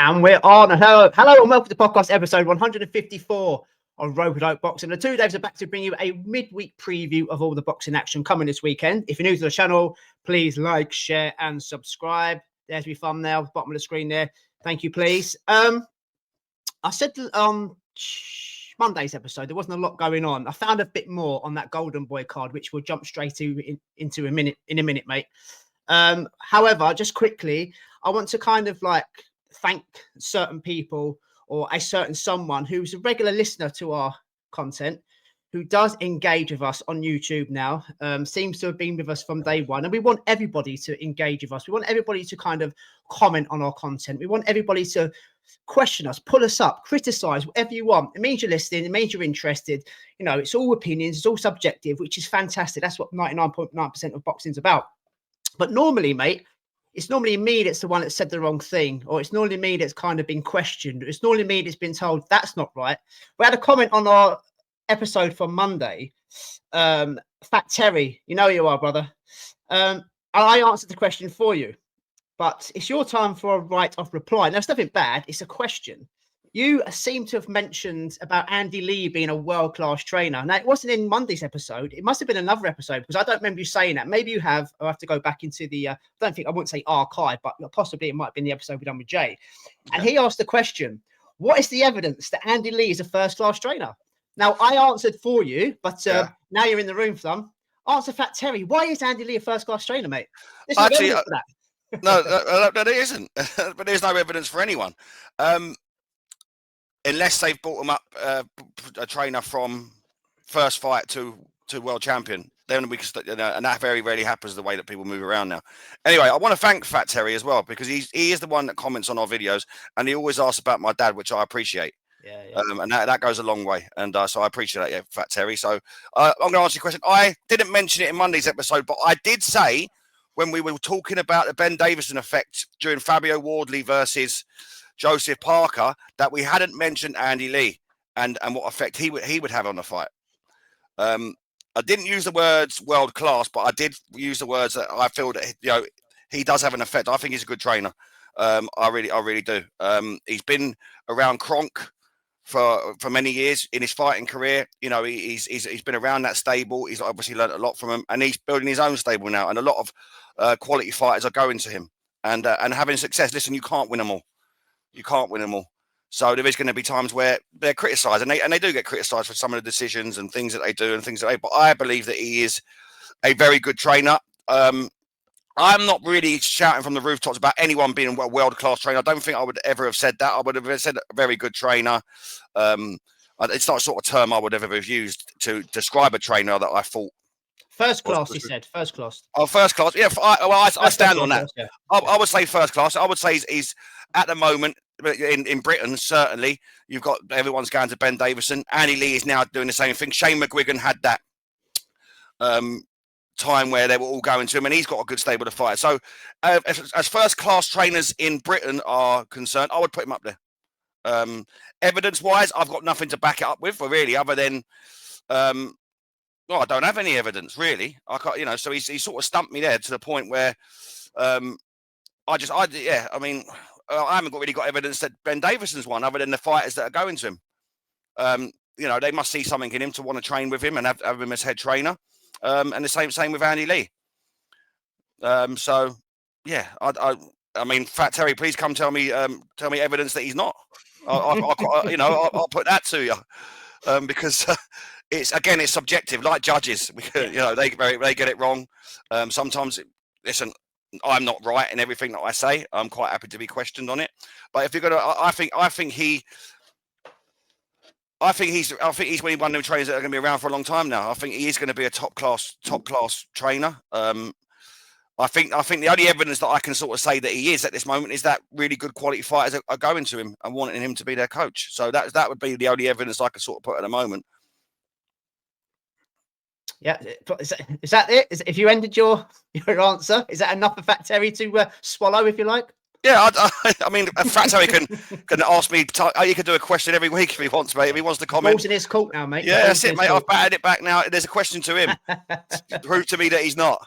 And we're on. Hello, and welcome to podcast episode 154 on Rope Boxing. The 2 days are back to bring you a midweek preview of all the boxing action coming this weekend. If you're new to the channel, please like, share, and subscribe. There's my thumbnail, bottom of the screen there. Thank you, please. I said on Monday's episode there wasn't a lot going on. I found a bit more on that Golden Boy card, which we'll jump straight into in a minute, mate. However, just quickly, I want to kind of like thank certain people or a certain someone who's a regular listener to our content, who does engage with us on YouTube now, seems to have been with us from day one. And we want everybody to engage with us. We want everybody to kind of comment on our content. We want everybody to question us, pull us up, criticize, whatever you want. It means you're listening. It means you're interested. You know, it's all opinions. It's all subjective, which is fantastic. That's what 99.9% of boxing's about. But normally, mate, it's normally me that's the one that said the wrong thing, or it's normally me that's kind of been questioned. It's normally me that's been told that's not right. We had a comment on our episode from Monday. Fat Terry, you know who you are, brother. I answered the question for you, but it's your time for a right-off reply. Now, it's nothing bad. It's a question. You seem to have mentioned about Andy Lee being a world-class trainer. Now, it wasn't in Monday's episode. It must have been another episode because I don't remember you saying that. Maybe you have. I'll have to go back into the, I wouldn't say archive, but possibly it might have been the episode we done with Jay. And he asked the question, what is the evidence that Andy Lee is a first-class trainer? Now, I answered for you, but now you're in the room, Thumb. Answer Fat Terry. Why is Andy Lee a first-class trainer, mate? Actually, no, there isn't. But there's no evidence for anyone. Unless they've brought him up a trainer from first fight to world champion, then we can, and that very rarely happens the way that people move around now. Anyway, I want to thank Fat Terry as well, because he is the one that comments on our videos, and he always asks about my dad, which I appreciate. Yeah. And that goes a long way, and so I appreciate that, Fat Terry. So I'm going to answer your question. I didn't mention it in Monday's episode, but I did say when we were talking about the Ben Davison effect during Fabio Wardley versus Joseph Parker that we hadn't mentioned Andy Lee and what effect he would have on the fight. I didn't use the words world class, but I did use the words that I feel that he does have an effect. I think he's a good trainer. I really do. He's been around Kronk for many years in his fighting career. You know, he's been around that stable. He's obviously learned a lot from him, and he's building his own stable now. And a lot of quality fighters are going to him and having success. Listen, you can't win them all. You can't win them all. So there is going to be times where they're criticised, and they do get criticised for some of the decisions and things that they do and things that they. But I believe that he is a very good trainer. I'm not really shouting from the rooftops about anyone being a world-class trainer. I don't think I would ever have said that. I would have said a very good trainer. It's not a sort of term I would ever have used to describe a trainer that I thought. First class, he said. First class. Oh, first class. Yeah, I stand on that. Yeah. I would say first class. I would say he's at the moment in Britain, certainly. You've got everyone's going to Ben Davison. Andy Lee is now doing the same thing. Shane McGuigan had that time where they were all going to him, and he's got a good stable to fight. So as first class trainers in Britain are concerned, I would put him up there. Evidence wise, I've got nothing to back it up with, really, other than I don't have any evidence, really. I can't, so he sort of stumped me there to the point where I haven't really got evidence that Ben Davison's won, other than the fighters that are going to him. They must see something in him to want to train with him and have him as head trainer. And the same with Andy Lee. So yeah, I mean, Fat Terry, please come tell me evidence that he's not. I'll put that to you, because it's subjective, like judges. They get it wrong. Sometimes, listen, I'm not right in everything that I say. I'm quite happy to be questioned on it. But if you're gonna, I think he's one of them trainers that are going to be around for a long time now. I think he is going to be a top class trainer. I think the only evidence that I can sort of say that he is at this moment is that really good quality fighters are going to him and wanting him to be their coach. So that would be the only evidence I could sort of put at the moment. Yeah, is that it? If you ended your answer, is that enough for Fat Terry to swallow, if you like? Yeah, I mean, Fat Terry can ask me. He can do a question every week if he wants, mate. If he wants to comment, balls in his court now, mate. Yeah, that's it, mate. I've batted it back now. There's a question to him. Prove to me that he's not.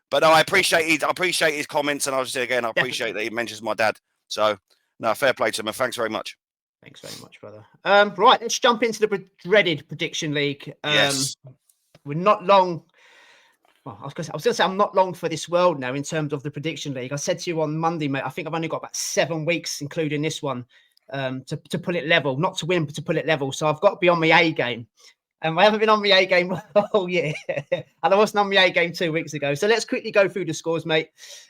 But no, I appreciate his comments, and obviously, again, I appreciate that he mentions my dad. So No, fair play to him. Thanks very much. Thanks very much, brother. Right, let's jump into the dreaded prediction league. Yes. We're not long. Well, I was going to say I'm not long for this world now in terms of the prediction league. I said to you on Monday, mate, I think I've only got about 7 weeks, including this one, to pull it level. Not to win, but to pull it level. So I've got to be on my A game. And I haven't been on my A game all year. And I wasn't on my A game 2 weeks ago. So let's quickly go through the scores, mate.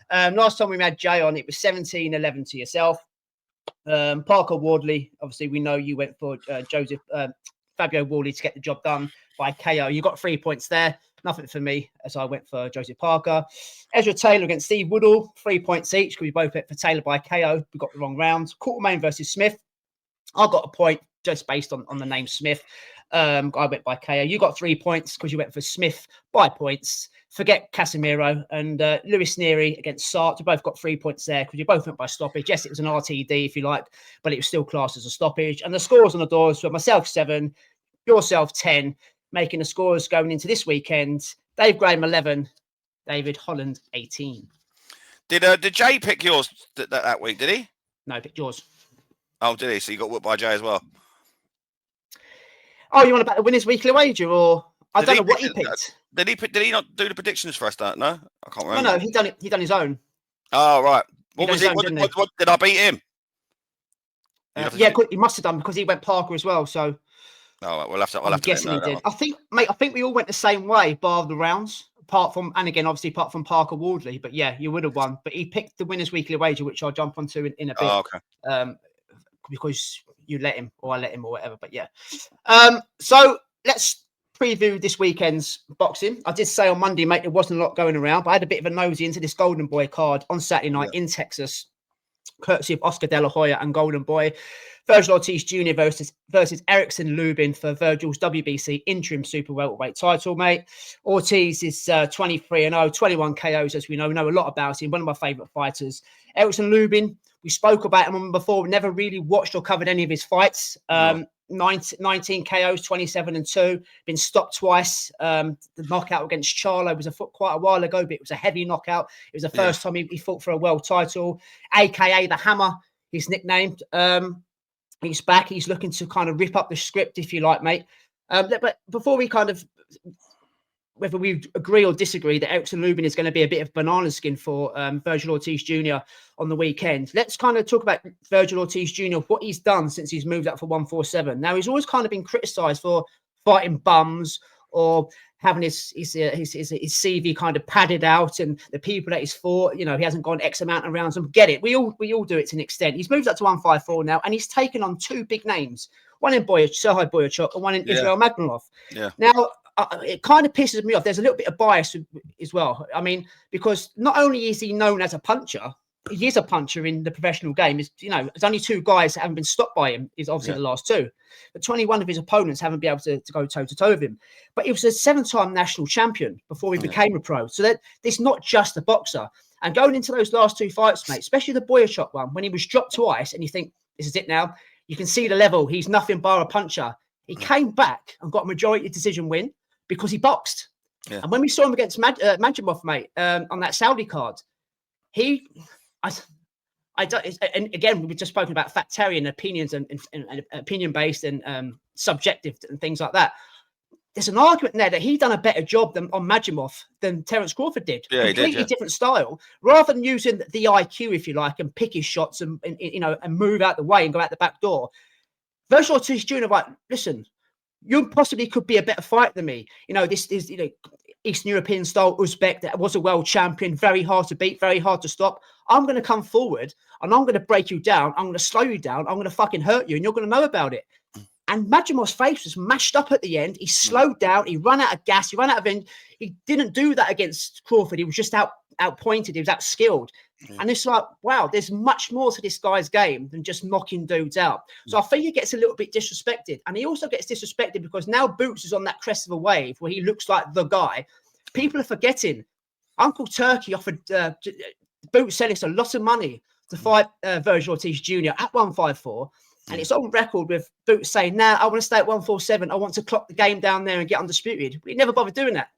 Last time we had Jay on, it was 17-11 to yourself. Parker Wardley, obviously, we know you went for Fabio Wardley to get the job done by KO. You got 3 points there. Nothing for me, as I went for Joseph Parker. Ezra Taylor against Steve Woodall, 3 points each, because we both went for Taylor by KO. We got the wrong round. Quartermain versus Smith. I got a point just based on the name Smith. I went by KO. You got 3 points because you went for Smith by points. Forget Casemiro and Lewis Neary against Sart. You both got 3 points there because you both went by stoppage. Yes, it was an RTD, if you like, but it was still classed as a stoppage. And the scores on the doors were myself 7, yourself 10, making the scores going into this weekend. Dave Graham 11, David Holland 18. Did Jay pick yours that week? Did he? No, picked yours. Oh, did he? So you got whooped by Jay as well. Oh, you want about the winners' weekly wager, or I don't know what he picked. Did he not do the predictions for us? No, I can't remember. No, he done his own. Oh right. What was it? What did I beat him? Yeah, he must have done because he went Parker as well. So, oh, we'll have to. I'm guessing he did. I think we all went the same way, bar the rounds. Apart from Parker Wardley, but yeah, you would have won. But he picked the winners' weekly wager, which I'll jump onto in a bit. Oh, okay. Because you let him, or I let him, or whatever. But yeah. So let's preview this weekend's boxing. I did say on Monday, mate, there wasn't a lot going around, but I had a bit of a nosy into this Golden Boy card on Saturday night in Texas, courtesy of Oscar De La Hoya and Golden Boy. Vergil Ortiz Jr. versus Erickson Lubin for Vergils WBC Interim Super Welterweight title, mate. Ortiz is 23-0, 21 KOs, as we know a lot about him. One of my favourite fighters. Erickson Lubin, we spoke about him before. We never really watched or covered any of his fights. 19 KOs, 27-2. Been stopped twice. The knockout against Charlo was quite a while ago, but it was a heavy knockout. It was the first time he fought for a world title, aka the Hammer, he's nicknamed. He's back. He's looking to kind of rip up the script, if you like, mate. But before we kind of, whether we agree or disagree that Erickson Lubin is going to be a bit of banana skin for Vergil Ortiz Jr. on the weekend, let's kind of talk about Vergil Ortiz Jr., what he's done since he's moved up for 147. Now, he's always kind of been criticised for fighting bums or having his CV kind of padded out, and the people that he's fought, he hasn't gone X amount of rounds. And get it, we all do it to an extent. He's moved up to 154 now, and he's taken on two big names, one in Serhii Boyachuk and one in Israel Magnomov. Yeah. Now, it kind of pisses me off. There's a little bit of bias as well. I mean, because not only is he known as a puncher, he is a puncher in the professional game. There's only two guys that haven't been stopped by him. Is obviously the last two, but 21 of his opponents haven't been able to go toe to toe with him. But he was a 7-time national champion before he became a pro. So that it's not just a boxer. And going into those last two fights, mate, especially the Boyachuk one, when he was dropped twice, and you think this is it now. You can see the level. He's nothing bar a puncher. He came back and got a majority decision win because he boxed. Yeah. And when we saw him against Magnomov, mate, on that Saudi card, I don't. And again, we've just spoken about factarian opinions and opinion based and subjective and things like that. There's an argument there that he done a better job on Magnomov than Terence Crawford did. Yeah, completely different style. Rather than using the IQ, if you like, and pick his shots and move out the way and go out the back door, Vergil Ortiz Jr. Like, listen, you possibly could be a better fighter than me. This is Eastern European style Uzbek that was a world champion, very hard to beat, very hard to stop. I'm going to come forward and I'm going to break you down. I'm going to slow you down. I'm going to fucking hurt you and you're going to know about it. And Magomov's face was mashed up at the end. He slowed down. He ran out of gas. He ran out of end. He didn't do that against Crawford. He was just outpointed. He was outskilled. And it's like, wow, there's much more to this guy's game than just knocking dudes out. So I think he gets a little bit disrespected. And he also gets disrespected because now Boots is on that crest of a wave where he looks like the guy. People are forgetting. Uncle Turkey offered Boots Ellis a lot of money to fight Vergil Ortiz Jr. at 154. And it's on record with Boots saying, now I want to stay at 147. I want to clock the game down there and get undisputed. But he never bothered doing that.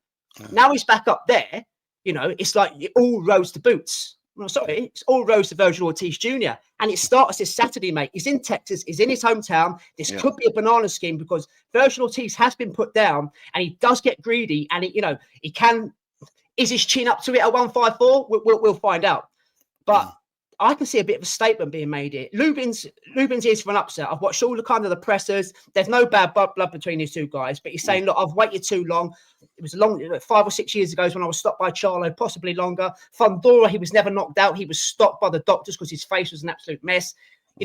Now he's back up there. It's like all roads to Boots. Well, sorry, it's all roads to Vergil Ortiz Jr. And it starts this Saturday, mate. He's in Texas. He's in his hometown. This could be a banana skin because Vergil Ortiz has been put down and he does get greedy. And, he can... Is his chin up to it at 154? We'll find out. But I can see a bit of a statement being made here. Lubin's ears for an upset. I've watched all the kind of the pressers. There's no bad blood between these two guys. But he's saying, look, I've waited too long. It was 5 or 6 years ago when I was stopped by Charlo, possibly longer. Fundora, he was never knocked out. He was stopped by the doctors because his face was an absolute mess.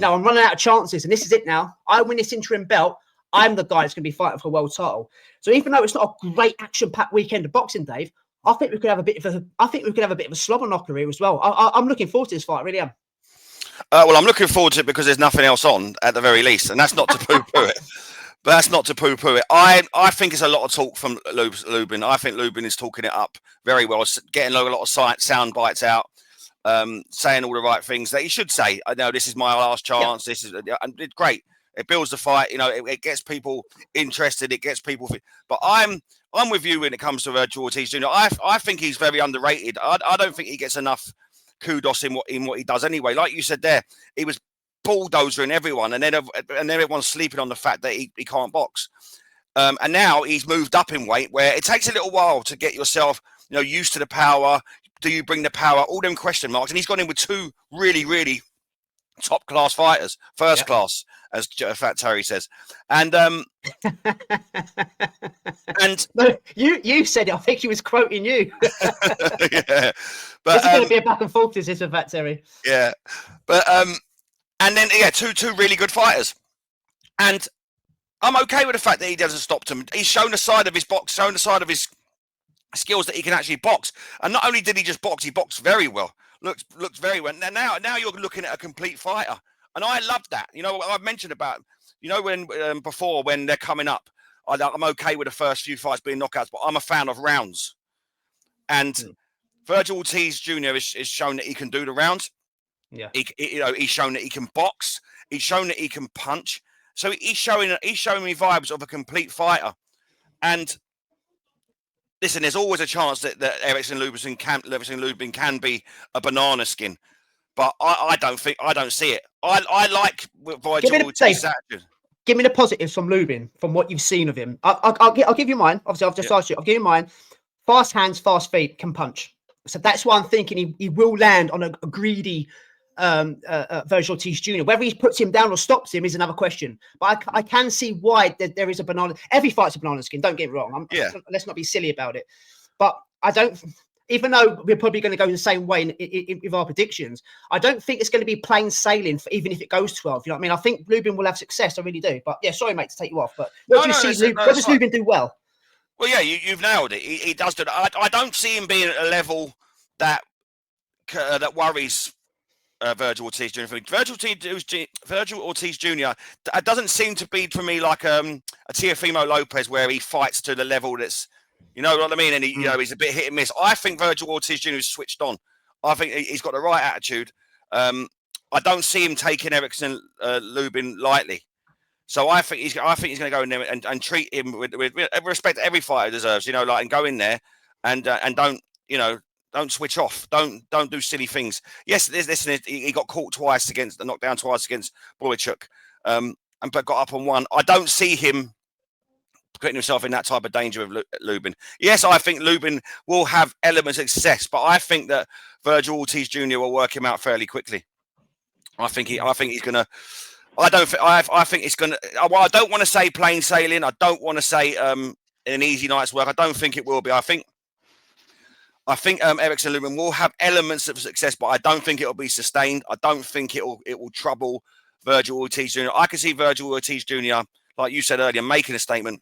I'm running out of chances, and this is it now. I win this interim belt. I'm the guy that's going to be fighting for a world title. So even though it's not a great action-packed weekend of boxing, Dave, I think we could have a bit of a slobber knocker here as well. I'm looking forward to this fight, I really am. Well, I'm looking forward to it because there's nothing else on at the very least, and that's not to poo-poo it. But that's not to poo-poo it. I think it's a lot of talk from Lubin. I think Lubin is talking it up very well, getting a lot of sound bites out, saying all the right things that he should say. I know this is my last chance. This is it's great. It builds the fight. It gets people interested. It gets people. But I'm with you when it comes to Vergil Ortiz Jr. I think he's very underrated. I don't think he gets enough kudos in what he does anyway. Like you said there, he was bulldozering everyone, and then everyone's sleeping on the fact that he can't box. And now he's moved up in weight, where it takes a little while to get yourself used to the power. Do you bring the power? All them question marks. And he's gone in with two really, really top class fighters, first class, as Fat Terry says. And and no, you said it. I think he was quoting you. Yeah, but it's going to be a back and forth. This is a Fat Terry. Yeah, but and then two really good fighters, and I'm okay with the fact that he doesn't stop him. He's shown the side of his box, shown the side of his skills that he can actually box. And not only did he just box, he boxed very well. Looks very well. Now you're looking at a complete fighter, and I love that. I've mentioned about when before when they're coming up, I'm okay with the first few fights being knockouts, but I'm a fan of rounds. And Vergil Ortiz Jr. has shown that he can do the rounds. Yeah, he's shown that he can box. He's shown that he can punch. So he's showing me vibes of a complete fighter. And listen, there's always a chance that Erickson Lubin can be a banana skin, but I don't see it. I like Vergil Ortiz. Give me the positives from Lubin, from what you've seen of him. I'll give you mine. Obviously, I've just asked you. I'll give you mine. Fast hands, fast feet, can punch. So that's why I'm thinking he will land on a greedy Vergil Ortiz Jr. Whether he puts him down or stops him is another question. But I can see why there is a banana. Every fight's a banana skin. Don't get me wrong. Let's not be silly about it. But I don't. Even though we're probably going to go the same way with our predictions, I don't think it's going to be plain sailing even if it goes 12. You know what I mean? I think Lubin will have success. I really do. But yeah, sorry, mate, to take you off. But what does Lubin do well? Well, yeah, you've nailed it. He does do that. I don't see him being at a level that worries Vergil Ortiz Jr. Vergil Ortiz Jr. doesn't seem to be for me like a Teofimo Lopez, where he fights to the level that's, you know what I mean, and he's a bit hit and miss. I think Vergil Ortiz Jr. is switched on. I think he's got the right attitude. I don't see him taking Erickson Lubin lightly. So I think he's going to go in there and treat him with respect every fighter deserves. And go in there and don't switch off. Don't do silly things. Yes, listen, he got caught knocked down twice against Boychuk, but got up on one. I don't see him putting himself in that type of danger with Lubin. Yes, I think Lubin will have elements of success, but I think that Vergil Ortiz Jr. will work him out fairly quickly. I think he's going to. I think it's going to. Well, I don't want to say plain sailing. I don't want to say an easy night's work. I don't think it will be. I think Erickson Lubin will have elements of success, but I don't think it will be sustained. I don't think it will trouble Vergil Ortiz Jr. I can see Vergil Ortiz Jr., like you said earlier, making a statement.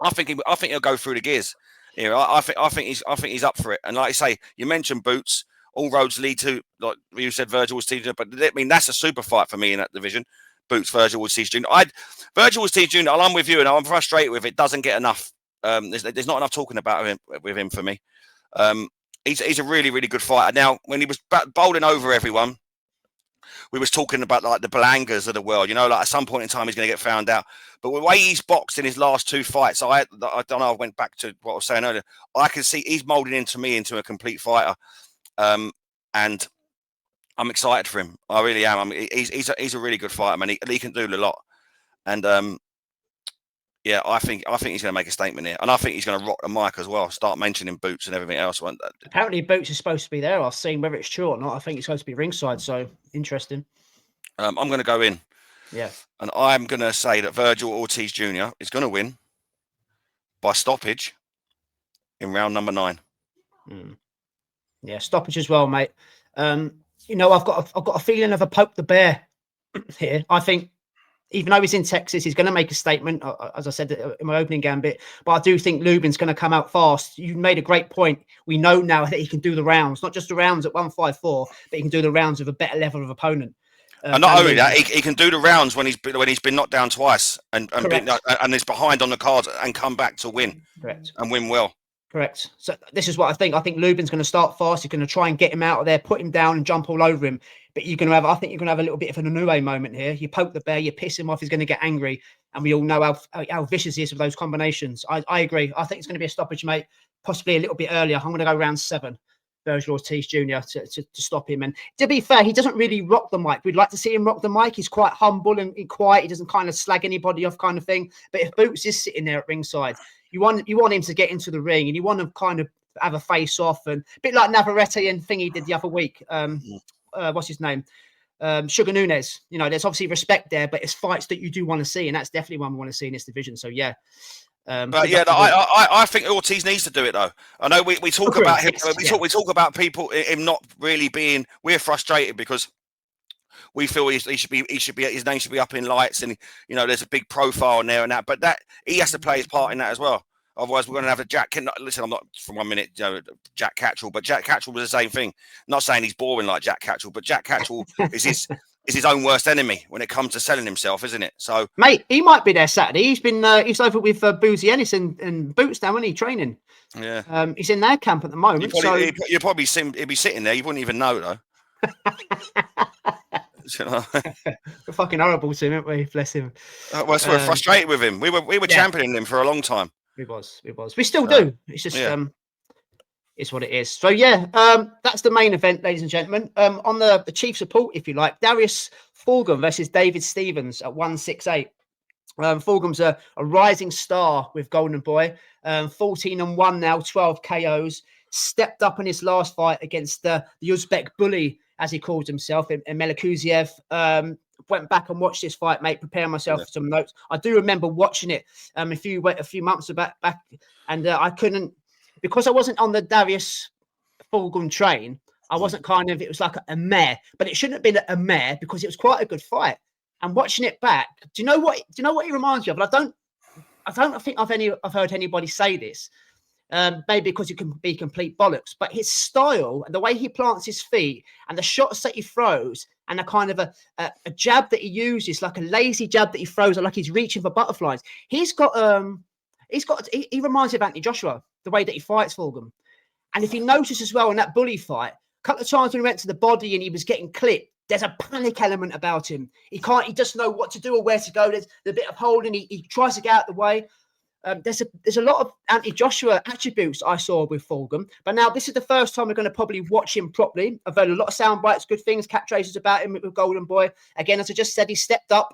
I think he'll go through the gears. I think he's up for it. And like I say, you mentioned boots. All roads lead to, like you said, Vergil Ortiz Jr. But I mean, that's a super fight for me in that division. Boots, Vergil Ortiz Jr. Vergil Ortiz Jr. I'm with you, and I'm frustrated with it. Doesn't get enough. There's not enough talking about him with him for me. He's a really, really good fighter. Now, when he was bowling over everyone, we was talking about like the Belangas of the world. Like at some point in time he's going to get found out. But the way he's boxed in his last two fights, I don't know. I went back to what I was saying earlier. I can see he's molding into a complete fighter. And I'm excited for him. I really am. I mean, he's a really good fighter, man. He can do a lot, and yeah, I think he's going to make a statement here, and I think he's going to rock the mic as well. Start mentioning boots and everything else. Apparently, boots is supposed to be there. I've seen whether it's true or not. I think it's supposed to be ringside. So interesting. I'm going to go in. Yeah, and I'm going to say that Vergil Ortiz Jr. is going to win by stoppage in round number 9. Yeah, stoppage as well, mate. You know, I've got a feeling of a poke the bear here. I think even though he's in Texas, he's going to make a statement, as I said in my opening gambit. But I do think Lubin's going to come out fast. You made a great point. We know now that he can do the rounds, not just the rounds at 154, but he can do the rounds with a better level of opponent. And not only that, he can do the rounds when he's been knocked down twice and is behind on the cards and come back to win. Correct. And win well. Correct. So this is what I think. I think Lubin's going to start fast. He's going to try and get him out of there, put him down and jump all over him. But I think you're going to have a little bit of an Inoue moment here. You poke the bear, you piss him off, he's going to get angry. And we all know how vicious he is with those combinations. I agree. I think it's going to be a stoppage, mate, possibly a little bit earlier. I'm going to go round 7. Vergil Ortiz Jr. to stop him. And to be fair, he doesn't really rock the mic. We'd like to see him rock the mic. He's quite humble and quiet. He doesn't kind of slag anybody off kind of thing. But if Boots is sitting there at ringside, you want him to get into the ring and you want to kind of have a face off, and a bit like Navarrete and Thingy did the other week. What's his name? Sugar Nunes. You know, there's obviously respect there, but it's fights that you do want to see, and that's definitely one we want to see in this division. So yeah. But yeah, I think Ortiz needs to do it though. I know we talk about him. We talk about people him not really being. We're frustrated because we feel his name should be up in lights, and you know there's a big profile in there and that. But that he has to play his part in that as well. Otherwise, we're going to have a Jack. Listen, I'm not for 1 minute, Jack Catchall, but Jack Catchall was the same thing. Not saying he's boring like Jack Catchall, but Jack Catchall is his own worst enemy when it comes to selling himself, isn't it? So, mate, he might be there Saturday. He's been he's over with Boozy Ennis and Boots now, isn't he? Training. Yeah. He's in their camp at the moment. You'd probably see him, he'd be sitting there. You wouldn't even know though. We're fucking horrible to him, aren't we? Bless him. We're frustrated with him. We were championing him for a long time. We was. We still do. It's just it's what it is. So yeah, that's the main event, ladies and gentlemen. On the chief support, if you like, Darius Fulghum versus David Stevens at 168. Fulgham's a rising star with Golden Boy. 14-1 now, 12 KOs. Stepped up in his last fight against the Uzbek bully, as he calls himself, in Melikuziev. Went back and watched this fight, mate, preparing myself for some notes. I do remember watching it a few months back, and I couldn't, because I wasn't on the Darius Fulghum train. I wasn't it was like a meh, but it shouldn't have been a meh because it was quite a good fight. And watching it back, do you know what he reminds me of? And I don't think I've heard anybody say this. Maybe because it can be complete bollocks, but his style and the way he plants his feet and the shots that he throws and a kind of a jab that he uses, like a lazy jab that he throws, like he's reaching for butterflies. He reminds me of Anthony Joshua, the way that he fights Fulghum. And if you notice as well in that bully fight, a couple of times when he went to the body and he was getting clipped, there's a panic element about him. He doesn't know what to do or where to go. There's a bit of holding. He tries to get out of the way. There's a lot of anti-Joshua attributes I saw with Fulghum, but now this is the first time we're going to probably watch him properly. I've heard a lot of sound bites, good things, catchphrases about him with Golden Boy. Again, as I just said, he stepped up.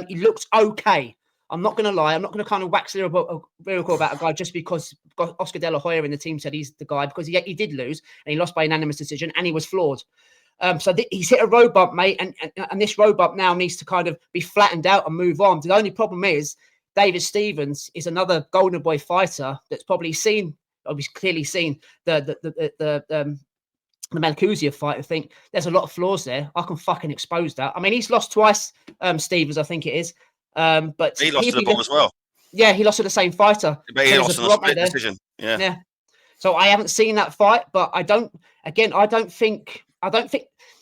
He looked okay. I'm not going to lie. I'm not going to kind of wax lyrical about a guy just because Oscar De La Hoya in the team said he's the guy, because he did lose and he lost by unanimous decision and he was flawed. So he's hit a road bump, mate, and this road bump now needs to kind of be flattened out and move on. The only problem is David Stevens is another Golden Boy fighter that's probably clearly seen the Melikuziev fight. I think there's a lot of flaws there. I can fucking expose that. I mean, he's lost twice, Stevens, I think it is. But he lost to the bomb as well. Yeah, he lost to the same fighter. But he lost in a split decision. Yeah. So I haven't seen that fight, but I don't think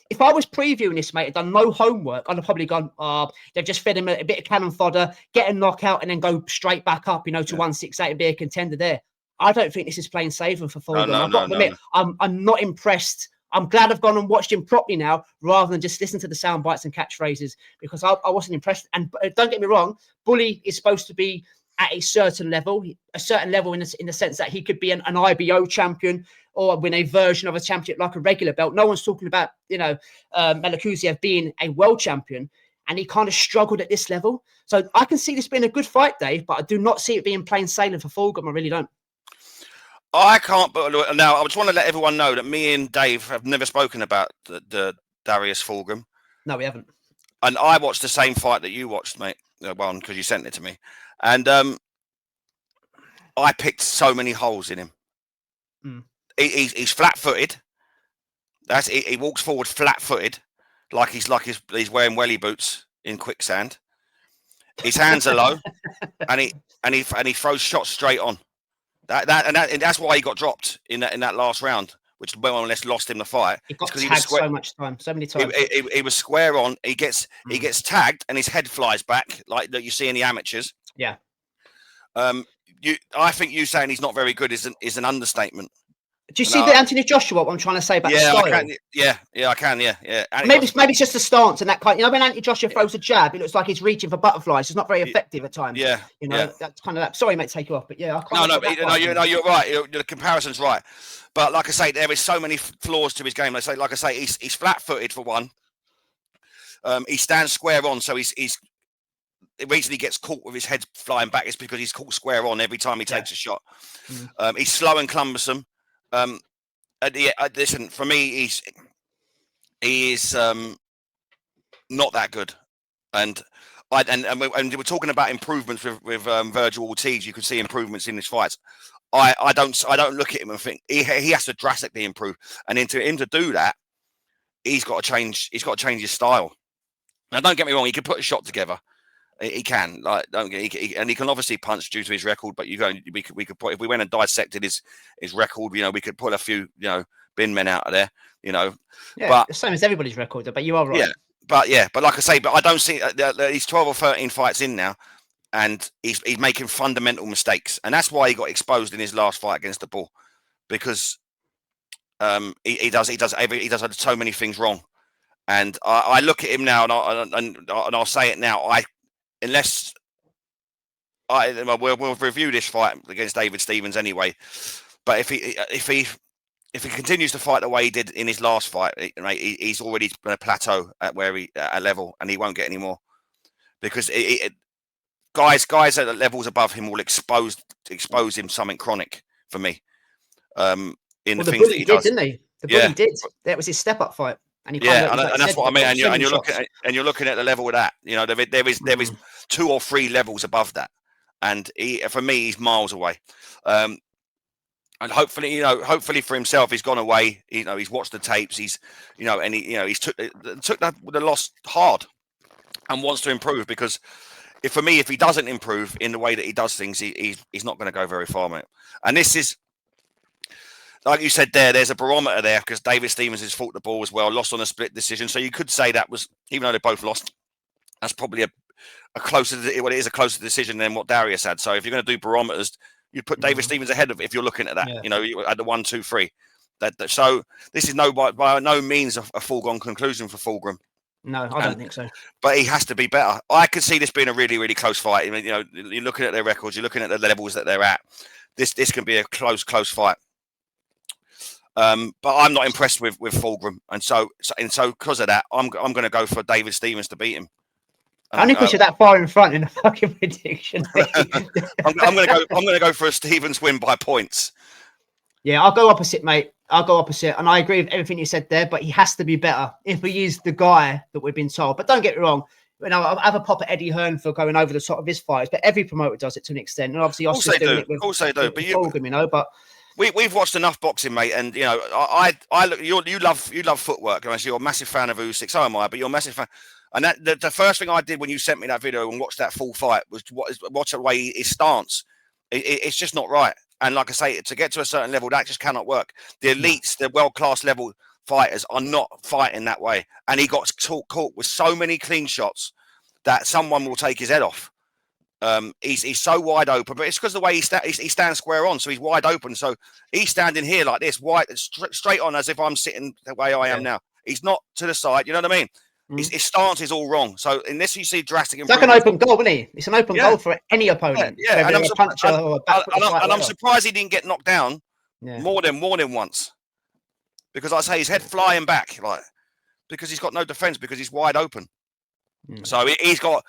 if I was previewing this, mate, I'd done no homework, I'd have probably gone, they've just fed him a bit of cannon fodder, get a knockout, and then go straight back up, to 168 and be a contender there. I don't think this is plain saving for Fulghum. I've got to admit, I'm not impressed. I'm glad I've gone and watched him properly now, rather than just listen to the sound bites and catchphrases, because I wasn't impressed. And don't get me wrong, bully is supposed to be at a certain level in the sense that he could be an IBO champion or win a version of a championship like a regular belt. No one's talking about, Melikuziev being a world champion, and he kind of struggled at this level. So I can see this being a good fight, Dave, but I do not see it being plain sailing for Fulghum. I really don't. I can't. But now I just want to let everyone know that me and Dave have never spoken about the Darius Fulghum. No, we haven't. And I watched the same fight that you watched, mate. One, because you sent it to me, and I picked so many holes in him. He's flat-footed. He walks forward flat-footed, like he's wearing welly boots in quicksand. His hands are low, and he throws shots straight on. That's why he got dropped in that last round, which more or less lost him the fight. He got tagged so many times. He was square on. He gets tagged, and his head flies back like that you see in the amateurs. Yeah. I think you saying he's not very good is an understatement. Do you see the Anthony Joshua? What I'm trying to say about the style? I can. Yeah. Maybe it's just the stance and that kind. When Anthony Joshua throws a jab, it looks like he's reaching for butterflies. It's not very effective at times. Yeah. That's kind of that. Sorry, mate, take you off, but yeah, I can't. You're right. The comparison's right, but like I say, there is so many flaws to his game. Like I say, he's flat-footed for one. He stands square on, so he's. The reason he gets caught with his head flying back is because he's caught square on every time he takes a shot. He's slow and cumbersome. Listen, for me, he is not that good, and we're talking about improvements with Vergil Ortiz. You can see improvements in his fights. I don't look at him and think he has to drastically improve, and to do that, he's got to change his style. Now, don't get me wrong, he can put a shot together. He can, and he can obviously punch due to his record. But we could put, if we went and dissected his record, we could pull a few, bin men out of there, Yeah, but the same as everybody's record. But you are right. But like I say, I don't see he's 12 or 13 fights in now, and he's making fundamental mistakes, and that's why he got exposed in his last fight against the Bull, because he does so many things wrong, and I look at him now, and I'll say it now, we'll review this fight against David Stevens anyway. But if he continues to fight the way he did in his last fight, he's already going to plateau at a level, and he won't get any more, because guys at levels above him will expose him something chronic for me. The things that he does, didn't he? The bully did. That was his step up fight. And that's what I mean. And you're looking at the level of that. There is 2 or 3 levels above that, and for me, he's miles away. And hopefully for himself, he's gone away. He's watched the tapes. He's took the loss hard and wants to improve, because if he doesn't improve in the way that he does things, he's not going to go very far, mate. And this is, like you said, there's a barometer there, because David Stevens has fought the Bull as well, lost on a split decision. So you could say that was, even though they both lost, that's probably a closer decision than what Darius had. So if you're going to do barometers, you'd put David Stevens ahead of, if you're looking at that, at the 1, 2, 3. So this is by no means a foregone conclusion for Fulghum. No, I don't think so. But he has to be better. I could see this being a really, really close fight. You're looking at their records, you're looking at the levels that they're at. This can be a close fight. But I'm not impressed with Fulghum, and so because of that, I'm going to go for David Stevens to beat him. I don't think you're that far in front in the fucking prediction. I'm going to go for a Stevens win by points. Yeah, I'll go opposite, mate. I'll go opposite, and I agree with everything you said there. But he has to be better if he is the guy that we've been told. But don't get me wrong. I have a pop at Eddie Hearn for going over the top of his fights, but every promoter does it to an extent. And obviously, Oscar's doing it with Fulghum, but. We've watched enough boxing, mate, and I look. You love footwork, and you're a massive fan of Usyk. So am I, but you're a massive fan. And the first thing I did when you sent me that video and watched that full fight was watch the way his stance. It's just not right. And like I say, to get to a certain level, that just cannot work. The elites, the world-class level fighters are not fighting that way. And he got caught with so many clean shots that someone will take his head off. He's so wide open, but it's because the way he stands square on, so he's wide open. So he's standing here like this, straight on, as if I'm sitting the way I am now. He's not to the side. You know what I mean? His stance is all wrong. So unless you see drastic it's like an open goal, isn't he? It's an open goal for any opponent. Yeah. Whether they're a puncher or a back and I'm surprised he didn't get knocked down more than once. Because I say his head flying back, because he's got no defense, because he's wide open. So he's got.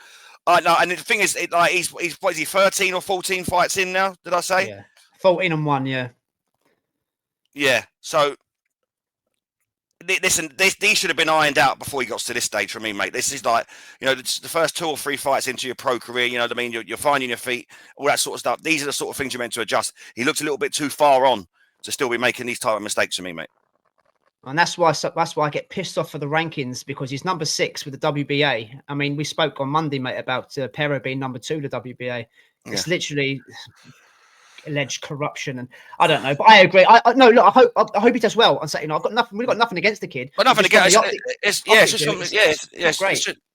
No, and the thing is, he's what is he, 13 or 14 fights in now? Did I say? Yeah, 14-1. Yeah. Yeah. So listen, these should have been ironed out before he got to this stage for me, mate. This is the first 2 or 3 fights into your pro career. You know what I mean? You're finding your feet, all that sort of stuff. These are the sort of things you're meant to adjust. He looked a little bit too far on to still be making these type of mistakes for me, mate. And that's why I get pissed off for the rankings, because he's number 6 with the WBA. I mean, we spoke on Monday, mate, about Pero being number 2 to WBA. It's literally alleged corruption, and I don't know, but I agree. I hope he does well on Saturday. I've got nothing. We've got nothing against the kid. But nothing against. It's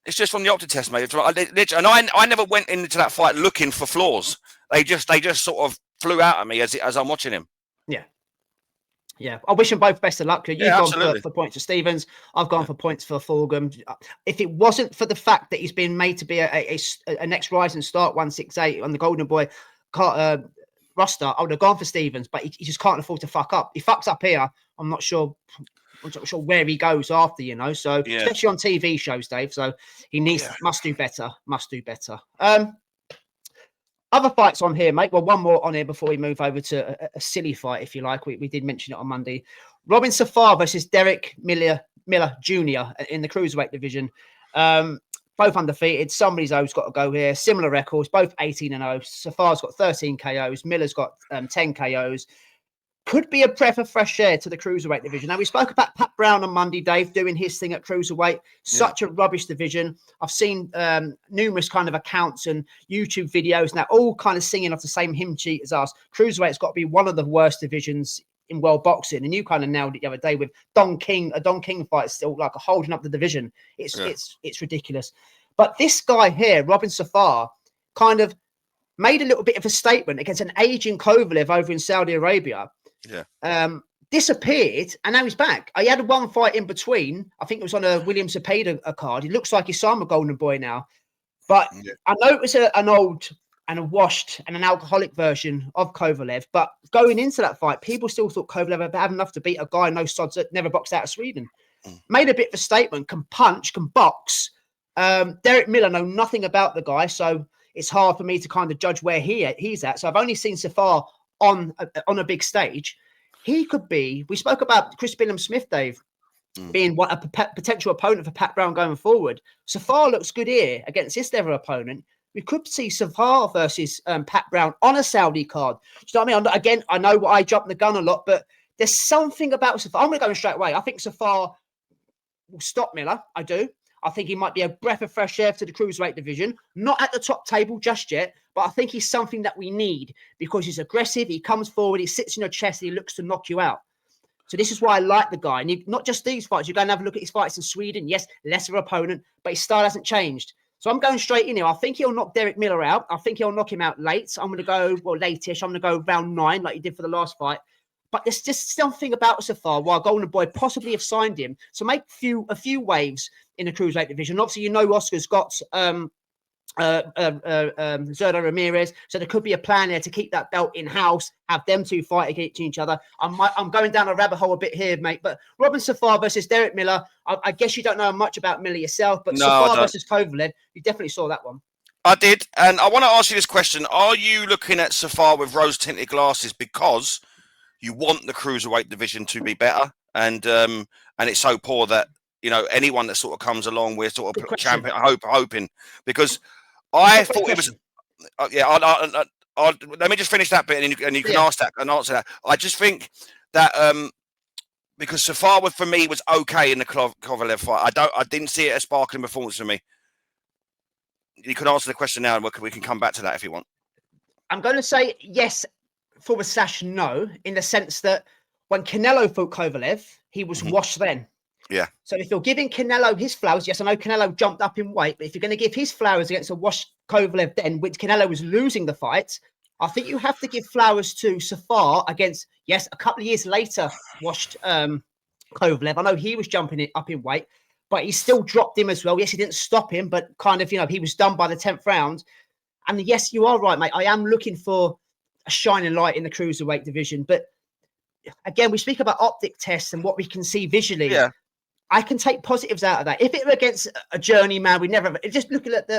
just from the optic test, mate. And I never went into that fight looking for flaws. They just sort of flew out at me as I'm watching him. Yeah, I wish them both best of luck. You've gone for points for Stevens. I've gone for points for Fulghum. If it wasn't for the fact that he's been made to be a next rising start 168 on the Golden Boy roster, I would have gone for Stevens, but he just can't afford to fuck up. He fucks up here. I'm not sure where he goes after, So especially on TV shows, Dave. So he must do better. Other fights on here, mate. Well, one more on here before we move over to a silly fight, if you like. We did mention it on Monday. Robin Safar versus Derek Miller Jr. in the cruiserweight division. Both undefeated. Somebody's got to go here. Similar records, both 18-0. Safar's got 13 KOs. Miller's got 10 KOs. Could be a breath of fresh air to the cruiserweight division. Now, we spoke about Pat Brown on Monday, Dave, doing his thing at cruiserweight. Such a rubbish division. I've seen numerous kind of accounts and YouTube videos now, all kind of singing off the same hymn sheet as us. Cruiserweight's got to be one of the worst divisions in world boxing. And you kind of nailed it the other day with Don King. A Don King fight is still like holding up the division. It's ridiculous. But this guy here, Robin Safar, kind of made a little bit of a statement against an aging Kovalev over in Saudi Arabia. Disappeared, and now he's back. He had one fight in between. I think it was on a William Cepeda card. He looks like he's signed a Golden Boy now. But I know it was an old and a washed and an alcoholic version of Kovalev. But going into that fight, people still thought Kovalev had enough to beat a guy no sods that never boxed out of Sweden. Made a bit of a statement, can punch, can box. Derek Miller know nothing about the guy, so it's hard for me to kind of judge where he's at. So I've only seen Safar on a big stage. He could be. We spoke about Chris Billam-Smith, Dave, being a potential opponent for Pat Brown going forward. Safar looks good here against this level opponent. We could see Safar versus Pat Brown on a Saudi card. Do you know what I mean? Again, I know I jump the gun a lot, but there's something about Safar. I'm going to go straight away. I think Safar will stop Miller. I do. I think he might be a breath of fresh air to the cruiserweight division. Not at the top table just yet, but I think he's something that we need because he's aggressive. He comes forward, he sits in your chest, and he looks to knock you out. So this is why I like the guy. And not just these fights. You go and have a look at his fights in Sweden. Yes, lesser opponent, but his style hasn't changed. So I'm going straight in here. I think he'll knock Derek Miller out. I think he'll knock him out late. I'm going to go, late-ish. I'm going to go round 9 like he did for the last fight. But there's just something about Safar while Golden Boy possibly have signed him to make a few waves in the cruiserweight division. Obviously, Oscar's got Zerdo Ramirez, so there could be a plan there to keep that belt in-house, have them two fight against each other. I'm going down a rabbit hole a bit here, mate, but Robin Safar versus Derek Miller, I guess you don't know much about Miller yourself, but Safar versus Kovalev, you definitely saw that one. I did, and I want to ask you this question. Are you looking at Safar with rose-tinted glasses because you want the cruiserweight division to be better, and it's so poor that anyone that sort of comes along, we're sort of champion hoping, because I thought it was. Let me just finish that bit, and you can ask that and answer that. I just think that because Safar for me was okay in the Kovalev fight. I didn't see it as sparkling performance for me. You can answer the question now, and we can come back to that if you want. I'm going to say yes. /no, in the sense that when Canelo fought Kovalev, he was washed then. Yeah. So if you're giving Canelo his flowers, yes, I know Canelo jumped up in weight, but if you're going to give his flowers against a washed Kovalev then, which Canelo was losing the fight, I think you have to give flowers to Safar against, yes, a couple of years later, washed Kovalev. I know he was jumping it up in weight, but he still dropped him as well. Yes, he didn't stop him, but kind of, he was done by the 10th round. And yes, you are right, mate. I am looking for a shining light in the cruiserweight division. But again, we speak about optic tests and what we can see visually. Yeah. I can take positives out of that. If it were against a journeyman, we never just looking at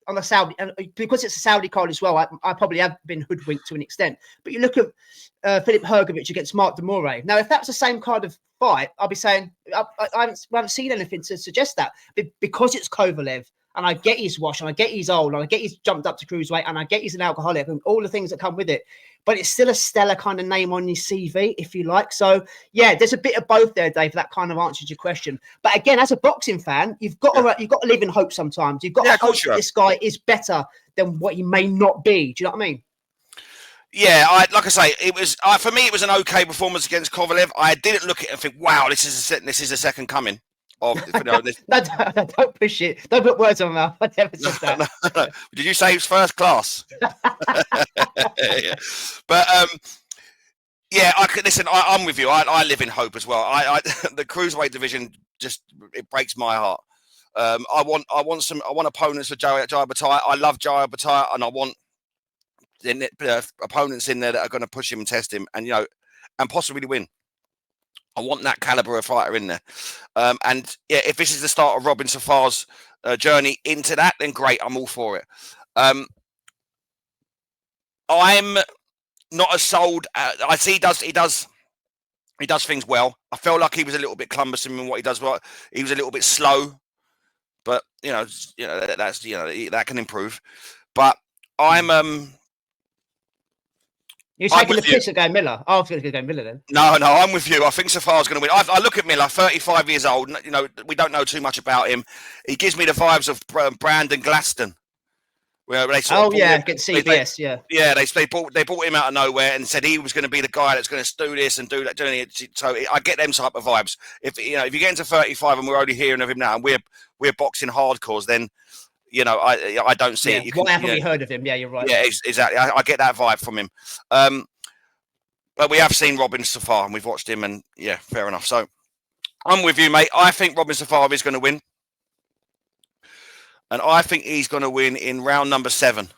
on the Saudi, and because it's a Saudi card as well, I probably have been hoodwinked to an extent. But you look at Filip Hrgovic against Mark de Moray. Now, if that's the same kind of fight, I'll be saying I haven't seen anything to suggest that. But because it's Kovalev, and I get he's washed, and I get he's old, and I get he's jumped up to cruiserweight, and I get he's an alcoholic, and all the things that come with it. But it's still a stellar kind of name on your CV, if you like. So, yeah, there's a bit of both there, Dave. That kind of answers your question. But again, as a boxing fan, you've got to live in hope sometimes. You've got to hope that this guy is better than what he may not be. Do you know what I mean? Yeah, like I say, it was for me. It was an okay performance against Kovalev. I didn't look at it and think, "Wow, this is a second coming." Of this. No, don't push it. Don't put words on my mouth. I never said that. No. Did you say it was first class? Yeah. But yeah, listen. I'm with you. I live in hope as well. The cruiserweight division it breaks my heart. I want opponents for Jai Bataille. I love Jai Bataille, and I want opponents in there that are going to push him and test him, and and possibly win. I want that caliber of fighter in there. And yeah, if this is the start of Robin Safar's journey into that, then great. I'm all for it. I'm not as sold. I see he does things well. I felt like he was a little bit cumbersome in what he does. Well, he was a little bit slow, but that's that can improve. But I'm You're taking the piss at Gay Miller. I was going to go Miller then. No, I'm with you. I think Safar's going to win. I look at Miller, 35 years old. We don't know too much about him. He gives me the vibes of Brandon Glaston. Where they against CBS, yeah. They brought him out of nowhere and said he was going to be the guy that's going to do this and do that. So I get them type of vibes. If you get into 35 and we're only hearing of him now, and we're boxing hardcores, then I don't see it. Why haven't we heard of him? Yeah, you're right. Yeah, exactly. I get that vibe from him. But we have seen Robin Safar and we've watched him, and yeah, fair enough. So I'm with you, mate. I think Robin Safar is going to win. And I think he's going to win in round number 7.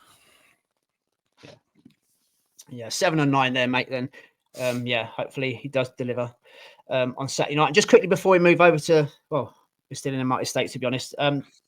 Yeah, 7 and 9 there, mate, then. Hopefully he does deliver on Saturday night. And just quickly before we move over to, we're still in the United States, to be honest.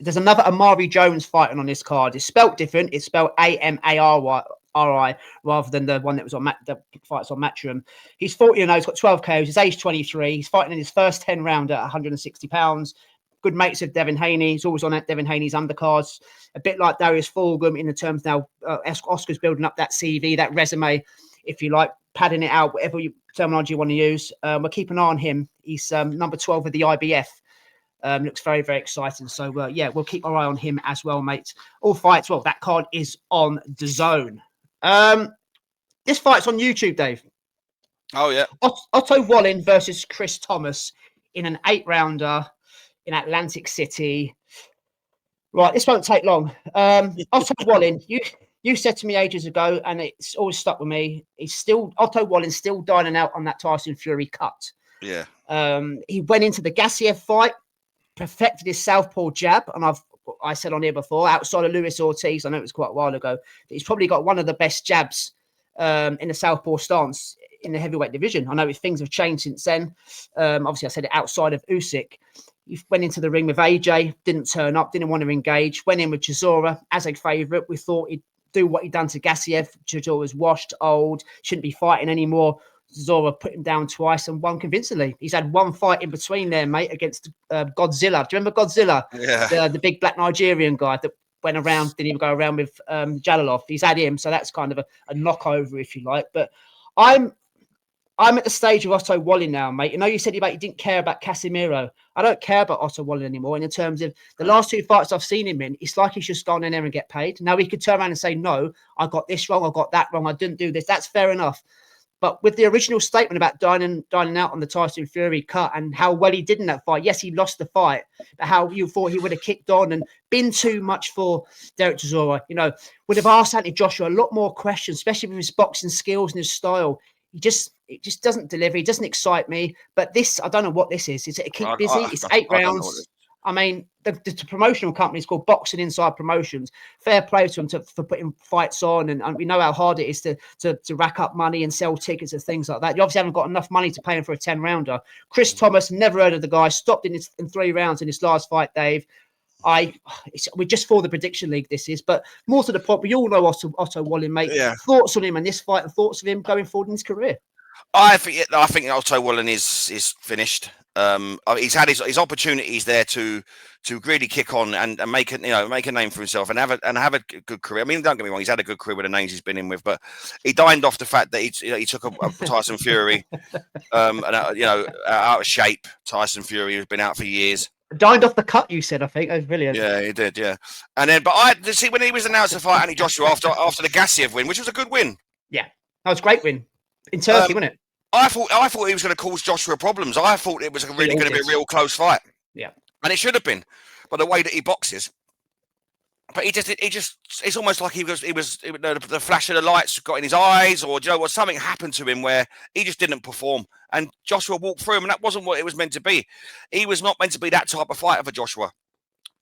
There's another Amari Jones fighting on this card. It's spelt different. It's spelled Amari rather than the one that was on the fights on Matchroom. He's 40 he's got 12 KOs. He's age 23. He's fighting in his first 10 round at 160 pounds. Good mates of Devin Haney. He's always on Devin Haney's undercards. A bit like Darius Fulghum in the terms now. Oscar's building up that CV, that resume, if you like, padding it out, whatever terminology you want to use. We'll keep an eye on him. He's number 12 of the IBF. Looks very, very exciting. So, we'll keep our eye on him as well, mate. All fights, that card is on DAZN. This fight's on YouTube, Dave. Oh, yeah. Otto Wallin versus Chris Thomas in an 8-rounder in Atlantic City. Right, this won't take long. Otto Wallin, you said to me ages ago, and it's always stuck with me, Otto Wallin's still dining out on that Tyson Fury cut. Yeah. He went into the Gassiev fight, perfected his southpaw jab, and I said on here before, outside of Luis Ortiz, I know it was quite a while ago, he's probably got one of the best jabs in the southpaw stance in the heavyweight division. I know things have changed since then. Obviously, I said it outside of Usyk. He went into the ring with AJ, didn't turn up, didn't want to engage, went in with Chisora as a favourite. We thought he'd do what he'd done to Gassiev. Chisora was washed, old, shouldn't be fighting anymore. Chisora put him down twice and won convincingly. He's had one fight in between there, mate, against Godzilla. Do you remember Godzilla? Yeah. The big black Nigerian guy that went around, didn't even go around with Jalilov. He's had him, so that's kind of a knockover, if you like. But I'm at the stage of Otto Wallin now, mate. You said you didn't care about Casemiro. I don't care about Otto Wallin anymore. And in terms of the last 2 fights I've seen him in, it's like he's just gone in there and get paid. Now he could turn around and say, no, I got this wrong, I got that wrong, I didn't do this. That's fair enough. But with the original statement about dining out on the Tyson Fury cut and how well he did in that fight, yes, he lost the fight, but how you thought he would have kicked on and been too much for Derek Chisora, would have asked Anthony Joshua a lot more questions, especially with his boxing skills and his style. It just doesn't deliver. He doesn't excite me. But this, I don't know what this is. Is it a keep busy? It's 8 rounds. I mean, the promotional company is called Boxing Inside Promotions. Fair play to them for putting fights on, and we know how hard it is to rack up money and sell tickets and things like that. You obviously haven't got enough money to pay him for a 10-rounder. Chris Thomas, never heard of the guy, stopped in 3 rounds in his last fight, Dave. We're just for the prediction league, this is, but more to the point, we all know Otto Wallin, mate. Yeah. Thoughts on him and this fight, and thoughts of him going forward in his career? I think Otto Wallin is finished. He's had his opportunities there to really kick on and make a name for himself and have a good career. I mean, don't get me wrong, he's had a good career with the names he's been in with, but he dined off the fact that he took a Tyson Fury, out of shape. Tyson Fury who's been out for years. Dined off the cut, you said. I think that was brilliant. Yeah, he did. Yeah, and then but when he was announced to fight Anthony Joshua after the Gassiev win, which was a good win. Yeah, that was a great win in Turkey, wasn't it? I thought he was going to cause Joshua problems. I thought it was really going to be a real close fight. Yeah, and it should have been, but the way that he boxes. But it's almost like he was the flash of the lights got in his eyes, or something happened to him where he just didn't perform, and Joshua walked through him, and that wasn't what it was meant to be. He was not meant to be that type of fighter for Joshua,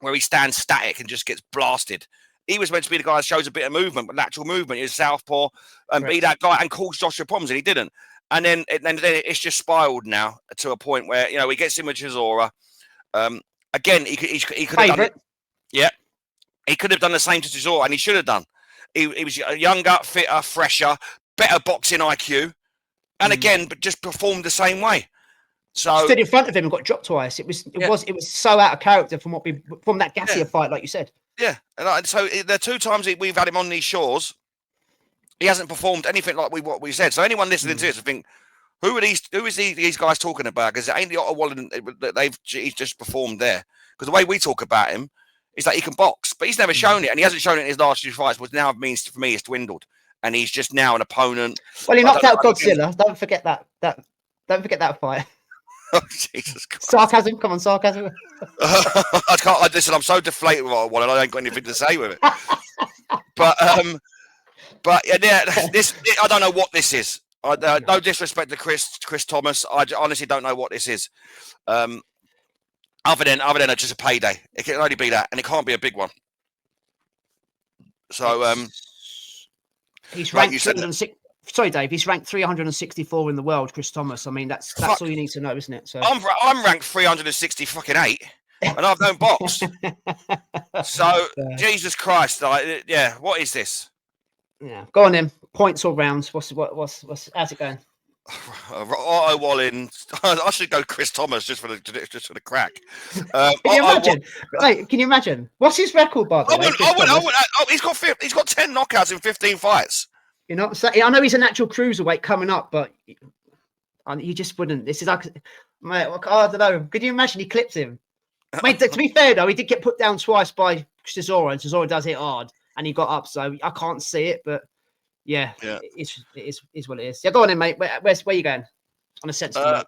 where he stands static and just gets blasted. He was meant to be the guy that shows a bit of movement, but natural movement. He's southpaw and be that guy and cause Joshua problems, and he didn't. And then it's just spiraled now to a point where he gets in with Chisora. Again, he could have done it. Yeah. He could have done the same to Chisora, and he should have done. He was younger, fitter, fresher, better boxing IQ, and again, but just performed the same way. So stood in front of him and got dropped twice. It was so out of character from that Gassiev fight, like you said. Yeah, and so the 2 times we've had him on these shores, he hasn't performed anything like what we said. So anyone listening to this will think, who is these guys talking about? Because it ain't the Otto Wallin that he's just performed there. Because the way we talk about him is that he can box, but he's never shown it, and he hasn't shown it in his last 2 fights, which now means for me it's dwindled, and he's just now an opponent. Well, he knocked out Godzilla. Don't forget that. Don't forget that fight. Oh, Jesus Christ. Sarcasm, come on, sarcasm. I can't. Listen, I'm so deflated with Otto Wallin, I ain't got anything to say with it. But yeah, this I don't know what this is. No disrespect to Chris Thomas. I honestly don't know what this is. Other than just a payday, it can only be that, and it can't be a big one. So he's ranked 306. Sorry, Dave. He's ranked 364 in the world, Chris Thomas. I mean, that's all you need to know, isn't it? So I'm ranked 368, and I've no box. So Jesus Christ, what is this? Yeah, go on then. Points or rounds? What's how's it going? Otto Wallin. I should go Chris Thomas just for the crack. Can you imagine? Mate, can you imagine? What's his record, by the way? He's got 10 knockouts in 15 fights. I know he's a natural cruiserweight coming up, but you just wouldn't. This is like, mate, I don't know. Could you imagine he clips him? Mate, to be fair though, he did get put down twice by Chisora, and Chisora does hit hard, and he got up. So I can't see it, but yeah. It is what it is. Yeah, go on in, mate. Where you going? On a sensible note.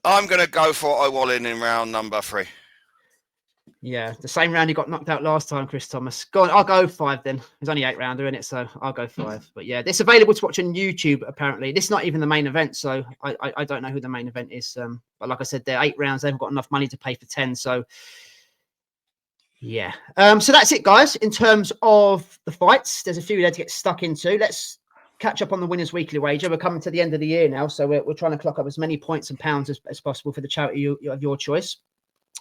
I'm gonna go for Otto Wallin in round number 3. Yeah, the same round he got knocked out last time, Chris Thomas. Go on, I'll go 5 then. It's only 8 rounder in it, so I'll go 5. But yeah, it's available to watch on YouTube. Apparently, this is not even the main event, so I don't know who the main event is. But like I said, they're 8 rounds. They haven't got enough money to pay for 10, so. Yeah. So that's it, guys. In terms of the fights, there's a few there to get stuck into. Let's catch up on the Winners Weekly wager. We're coming to the end of the year now, so we're trying to clock up as many points and pounds as possible for the charity of your choice.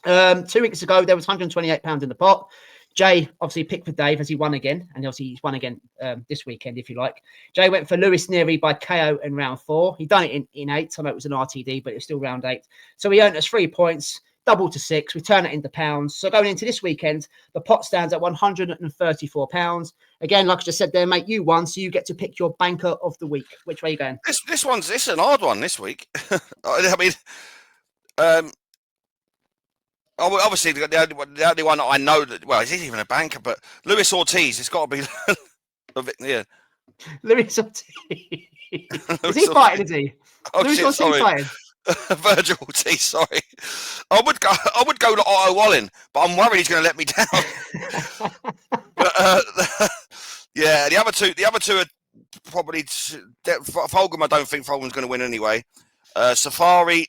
2 weeks ago, there was £128 in the pot. Jay obviously picked for Dave as he won again, and obviously he's won again this weekend, if you like. Jay went for Lewis Neary by KO in round 4. He done it in 8. I know it was an RTD, but it's still round 8. So he earned us 3 points. Double to 6, we turn it into pounds. So going into this weekend, the pot stands at £134. Again, like I just said there, mate, you won, so you get to pick your banker of the week. Which way are you going? This an hard one this week. I mean, obviously the only one that I know that, well, is he even a banker? But Luis Ortiz, it's got to be, yeah. Luis Ortiz. Is he fighting? Is he? Luis Ortiz fighting. Vergil Ortiz, sorry. I would go to Otto Wallin, but I'm worried he's going to let me down. But yeah, the other two are probably Fulghum. I don't think Fulgham's going to win anyway. Safari,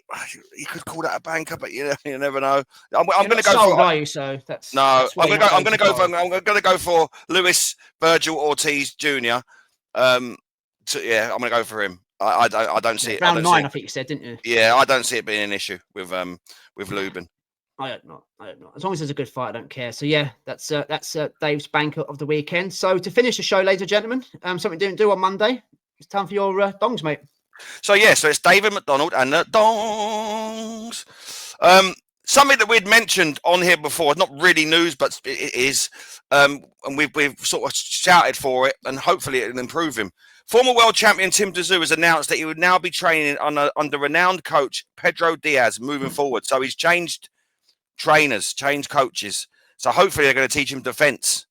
you could call that a banker, but you never know. I'm going to go sold, for. Are you? So I'm going to to go for Lewis Vergil Ortiz Jr. I'm going to go for him. I don't see it. Round 9, I think you said, didn't you? Yeah, I don't see it being an issue with Lubin. I hope not. As long as there's a good fight, I don't care. So yeah, that's Dave's banker of the weekend. So to finish the show, ladies and gentlemen, something we didn't do on Monday. It's time for your dongs, mate. So it's David McDonald and the dongs. Something that we'd mentioned on here before, not really news, but it is, and we've sort of shouted for it, and hopefully it'll improve him. Former world champion Tim Tszyu has announced that he would now be training under renowned coach Pedro Diaz moving forward. So he's changed trainers, changed coaches. So hopefully they're going to teach him defense.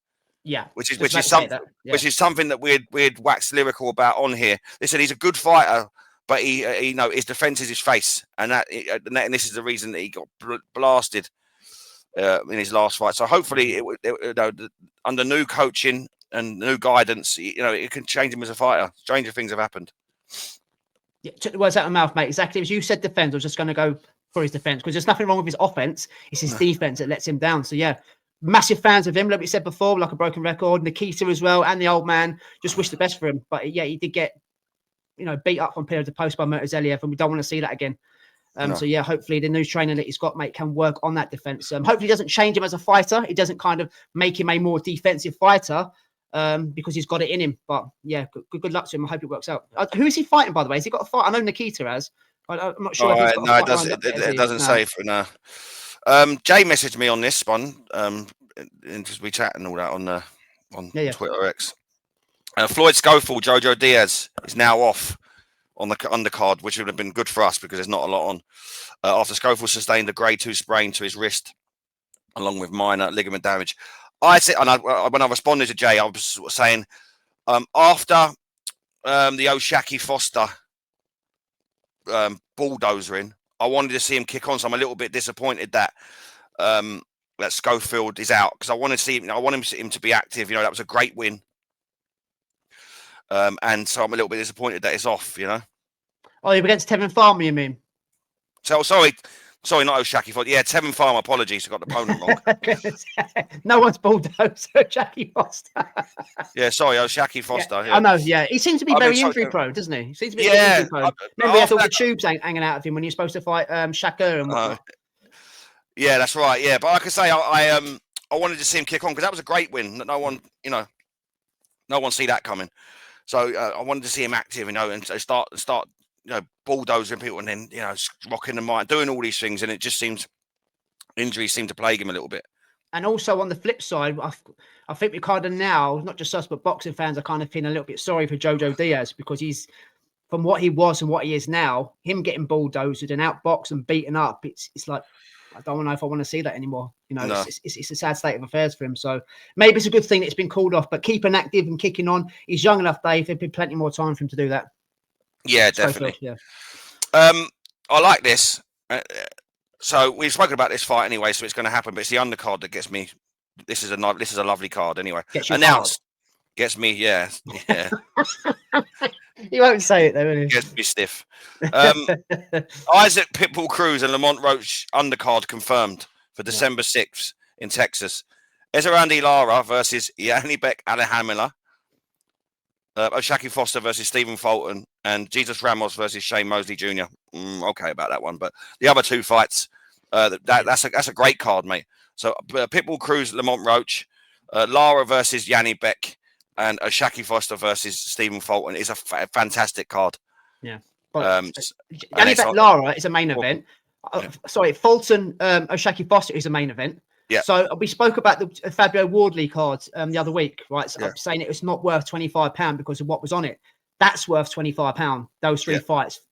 Yeah, which is something that we'd waxed lyrical about on here. They said he's a good fighter, but he his defense is his face, and this is the reason that he got blasted in his last fight. So hopefully, under new coaching and new guidance, it can change him as a fighter. Stranger things have happened. Yeah, took the words out of my mouth, mate. Exactly as you said. Defense. I was just going to go for his defense because there's nothing wrong with his offense. It's his defense that lets him down. So yeah. Massive fans of him, like we said before, like a broken record. Nikita as well, and the old man. Just wish the best for him. But yeah, he did get, beat up from pillar to post by Murtazeliev, and we don't want to see that again. So yeah, hopefully the new trainer that he's got, mate, can work on that defense. Hopefully, he doesn't change him as a fighter. It doesn't kind of make him a more defensive fighter because he's got it in him. But yeah, good luck to him. I hope it works out. Who is he fighting, by the way? Has he got a fight? I know Nikita has. I'm not sure. It doesn't say for now. Jay messaged me on this one, and we chat and all that on Twitter X. Floyd Schofield, Jojo Diaz is now off on the undercard, which would have been good for us because there's not a lot on. After Schofield sustained a grade 2 sprain to his wrist, along with minor ligament damage. I said, and when I responded to Jay, I was saying after the Oshaki Foster bulldozering, I wanted to see him kick on, so I'm a little bit disappointed that Schofield is out because I want to see him. I want him to be active. That was a great win, and so I'm a little bit disappointed that it's off. Oh, you're against Tevin Farmer, you mean? So sorry, not Oshaki Foster. Yeah, Tevin Farmer. Apologies, I got the opponent wrong. No one's bulldozed Oshaki Foster. Yeah, sorry, Oshaki Foster. Yeah, yeah. I know. Yeah, he seems to be very injury prone, doesn't he? He seems to be injury prone. Remember, he had all the tubes hanging out of him when you're supposed to fight Shaka and whatnot. Yeah, that's right. Yeah, but like I say, I wanted to see him kick on because that was a great win. No one see that coming. So I wanted to see him active, and start bulldozing people, and then rocking the mind, doing all these things, and it just seems injuries seem to plague him a little bit. And also on the flip side, I think we kind of now, not just us, but boxing fans are kind of feeling a little bit sorry for Jojo Diaz because he's, from what he was and what he is now, him getting bulldozed and outboxed and beaten up. It's like, I don't know if I want to see that anymore. No. It's a sad state of affairs for him. So maybe it's a good thing that it's been called off, but keeping active and kicking on. He's young enough, Dave. There'd be plenty more time for him to do that. Yeah, definitely. I like this. So we've spoken about this fight anyway, so it's going to happen. But it's the undercard that gets me. This is a lovely card anyway. Announced. Gets me, yeah. You won't say it though, will you? Gets me stiff. Isaac Pitbull Cruz and Lamont Roach undercard confirmed for December 6th in Texas. Ezerandi Lara versus Yanibek Alejandra. Oshaki Foster versus Stephen Fulton, and Jesus Ramos versus Shane Mosley Jr. Okay about that one, but the other two fights, that's a great card, mate. So Pitbull Cruz, Lamont Roach, Lara versus Yanni Beck, and Oshaki Foster versus Stephen Fulton is a fantastic card. Yeah, Yanni Beck Lara is a main event. Sorry, Fulton Oshaki Foster is a main event. Yeah. So we spoke about the Fabio Wardley cards the other week, right? So I'm saying it was not worth £25 because of what was on it. That's worth £25. Those three fights.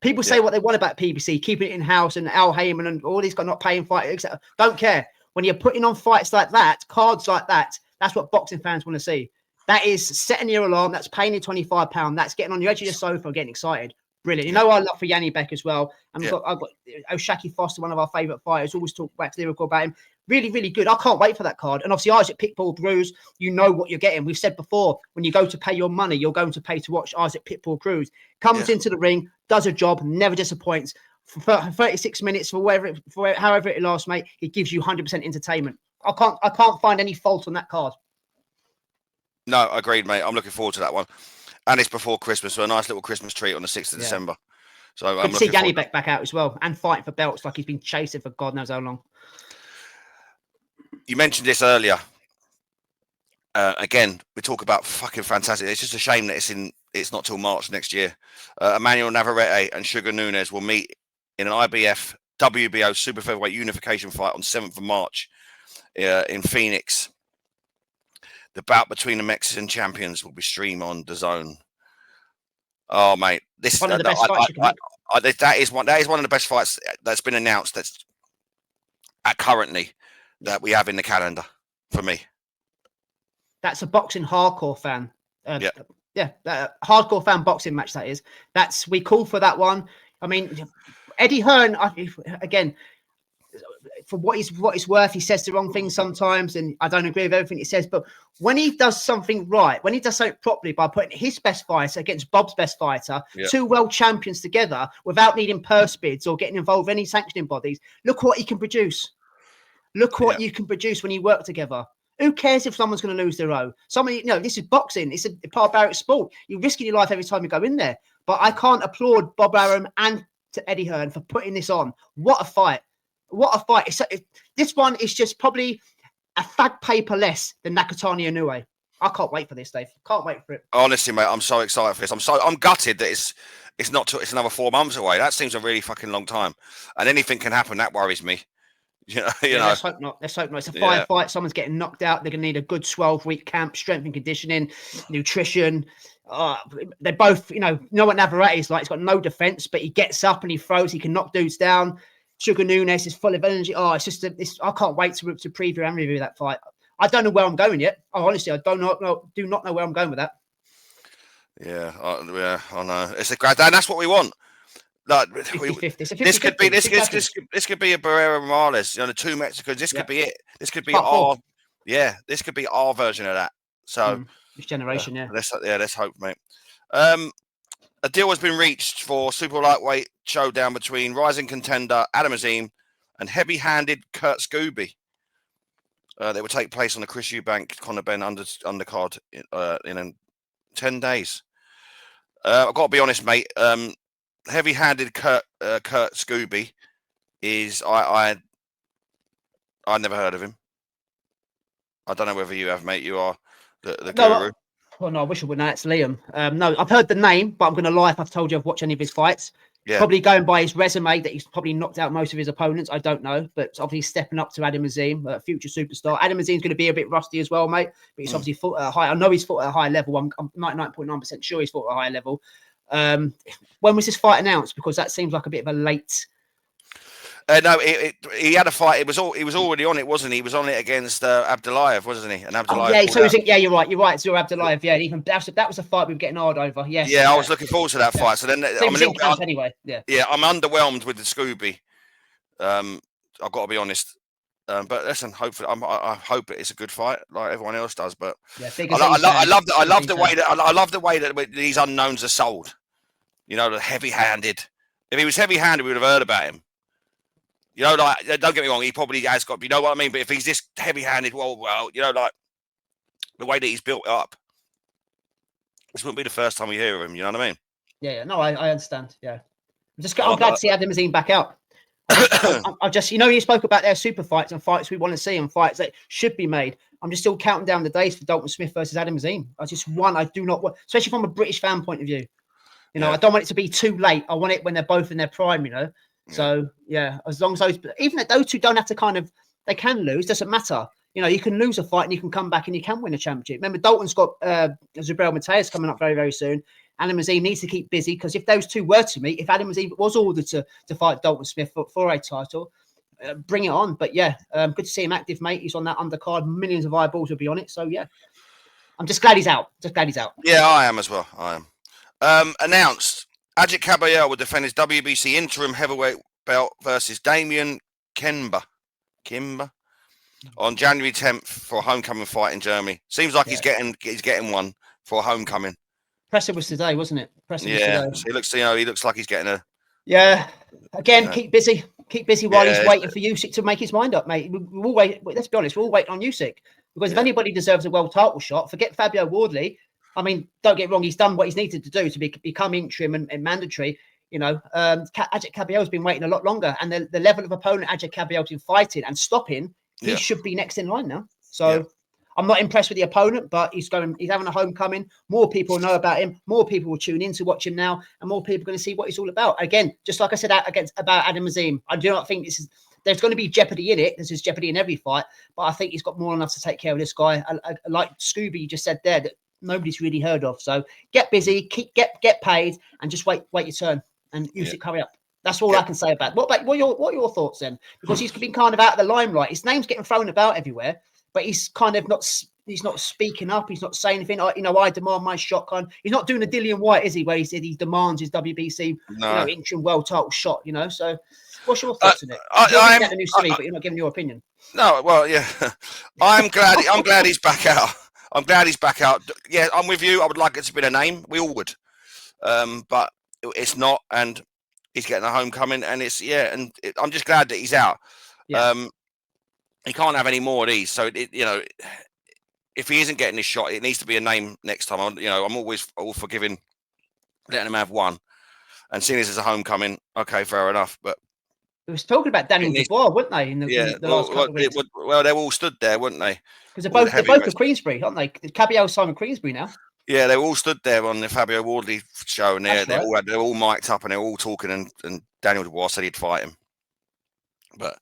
People say what they want about PBC, keeping it in house, and Al Heyman and all these guys not paying fights, etc. Don't care. When you're putting on fights like that, cards like that, that's what boxing fans want to see. That is setting your alarm. That's paying you £25. That's getting on your edge of your sofa, getting excited. Brilliant. You know, I love for Yanni Beck as well. And I've got Oshaki Foster, one of our favourite fighters. Always talk wax lyrical about him. Really, really good. I can't wait for that card. And obviously, Isaac Pitbull Cruz, you know what you're getting. We've said before, when you go to pay your money, you're going to pay to watch Isaac Pitbull Cruz. Comes into the ring, does a job, never disappoints. For 36 minutes, for however it lasts, mate, it gives you 100% entertainment. I can't find any fault on that card. No, agreed, mate. I'm looking forward to that one. And it's before Christmas, so a nice little Christmas treat on the 6th of December. So I'm good to see Yanni Beck back out as well and fighting for belts like he's been chasing for God knows how long. You mentioned this earlier. Again, we talk about fucking fantastic. It's just a shame that it's not till March next year. Emmanuel Navarrete and Sugar Nunes will meet in an IBF WBO super featherweight unification fight on 7th of March in Phoenix. The bout between the Mexican champions will be streamed on DAZN. Oh, mate, this one of the best fights. That is one of the best fights that's been announced. That's currently that we have in the calendar for me. That's a boxing hardcore fan. Hardcore fan boxing match. That is. We call for that one. I mean, Eddie Hearn again. For what it's worth, he says the wrong thing sometimes, and I don't agree with everything he says. But when he does something right, when he does something properly by putting his best fighter against Bob's best fighter, two world champions together without needing purse bids or getting involved with any sanctioning bodies, look what he can produce. Look what you can produce when you work together. Who cares if someone's going to lose their own? This is boxing. It's a barbaric sport. You're risking your life every time you go in there. But I can't applaud Bob Arum and to Eddie Hearn for putting this on. What a fight. What a fight. This one is just probably a fag paper less than Nakatani Inoue. I can't wait for this, Dave. Can't wait for it. Honestly, mate, I'm so excited for this. I'm gutted that it's another 4 months away. That seems a really fucking long time. And anything can happen. That worries me. You know. Let's hope not. It's a firefight. Someone's getting knocked out. They're going to need a good 12-week camp, strength and conditioning, nutrition. They're both, you know what Navarrete is like. He's got no defense, but he gets up and he throws. He can knock dudes down. Sugar Nunes is full of energy. I can't wait to preview and review that fight. I don't know where I'm going yet. Honestly, I do not know where I'm going with that. Yeah, I know. It's a great, and that's what we want. Like, 50-50. This could be a Barrera Morales. The two Mexicans. This could be it. This could be This could be our version of that. So this generation, let's hope, mate. A deal has been reached for super lightweight showdown between rising contender Adam Azim and heavy-handed Kurt Scooby. They will take place on the Chris Eubank Conor Benn undercard in 10 days. I've got to be honest, mate. Heavy-handed Kurt Scooby is I never heard of him. I don't know whether you have, mate. You are the guru. Oh, no, I wish I would know. That's Liam. No, I've heard the name, but I'm going to lie if I've told you I've watched any of his fights. Yeah. Probably going by his resume that he's probably knocked out most of his opponents. I don't know, but obviously stepping up to Adam Azim, future superstar. Adam Azim's going to be a bit rusty as well, mate. But he's obviously fought at a high. I know he's fought at a high level. I'm 99.9% sure he's fought at a high level. When was this fight announced? Because that seems like a bit of a late. No, he had a fight. He was already on it, wasn't he? He was on it against Abdullayev, wasn't he? And Abdullayev. You're right. It's your Abdullayev. Yeah, even that was a fight we were getting hard over. Yes. Yeah, I was looking forward to that fight. So then I'm a little bit anyway. Yeah. Yeah, I'm underwhelmed with the Scooby. I've got to be honest. But listen, hopefully, I hope it's a good fight, like everyone else does. But I love the way that these unknowns are sold. The heavy-handed. If he was heavy-handed, we would have heard about him. Like, don't get me wrong, he probably has got, you know what I mean? But if he's this heavy-handed, well, like the way that he's built up, this wouldn't be the first time we hear of him, you know what I mean? Yeah. No, I understand. Yeah. I'm glad to see Adam Azim back out. I just, you spoke about their super fights and fights we want to see and fights that should be made. I'm just still counting down the days for Dalton Smith versus Adam Azim. I do not want, especially from a British fan point of view. I don't want it to be too late. I want it when they're both in their prime, So, as long as even those two don't have to they can lose, doesn't matter. You can lose a fight and you can come back and you can win a championship. Remember, Dalton's got Zubair Mateus coming up very, very soon. Adam Azim needs to keep busy because if those two were to meet, if Adam Azim was ordered to fight Dalton Smith for a title, bring it on. But good to see him active, mate. He's on that undercard. Millions of eyeballs will be on it. So, I'm just glad he's out. Yeah, I am as well. I am. Announced. Ajit Caballero will defend his WBC interim heavyweight belt versus Damien Kimber on January 10th for a homecoming fight in Germany. Seems like he's getting one for a homecoming. Presser was today, wasn't it? Presser was Yeah, today. so he looks like he's getting a. Yeah. Again, keep busy while he's waiting for Usyk to make his mind up, mate. We're all waiting. Let's be honest, we're all waiting on Usyk because if anybody deserves a world title shot, forget Fabio Wardley. I mean, don't get wrong, he's done what he's needed to do to become interim and mandatory. You know, Ajit Caballero's been waiting a lot longer, and the level of opponent Ajit Caballero's been fighting and stopping, he should be next in line now. So I'm not impressed with the opponent, but he's having a homecoming. More people know about him. More people will tune in to watch him now, and more people are going to see what he's all about. Again, just like I said about Adam Azim, I do not think there's going to be jeopardy in it. There's jeopardy in every fight, but I think he's got more than enough to take care of this guy. Like Scooby just said there, that nobody's really heard of. So get busy, get paid, and just wait your turn. And Usyk, hurry up. That's all I can say about it. What are your thoughts then? Because he's been kind of out of the limelight. His name's getting thrown about everywhere, but he's kind of not. He's not speaking up. He's not saying anything. I demand my shot. He's not doing a Dillian White, is he? Where he said he demands his WBC interim world title shot. You know. So, what's your thoughts on it? I'm the new silly, but you're not giving your opinion. No, well, yeah. I'm glad he's back out. I'm glad he's back out. Yeah, I'm with you. I would like it to be a name. We all would, but it's not, and he's getting a homecoming, and I'm just glad that he's out. Yeah. He can't have any more of these. So if he isn't getting his shot, it needs to be a name next time. I'm always all forgiving letting him have one, and seeing this as a homecoming, okay, fair enough. But it was talking about Daniel Dubois, weren't they? In the last couple of weeks. Well, they all stood there, weren't they? Because they're both at Queensbury, aren't they? Caballero Simon Queensbury now. Yeah, they all stood there on the Fabio Wardley show, and they're all mic'd up and they're all talking. And Daniel Dubois said he'd fight him. But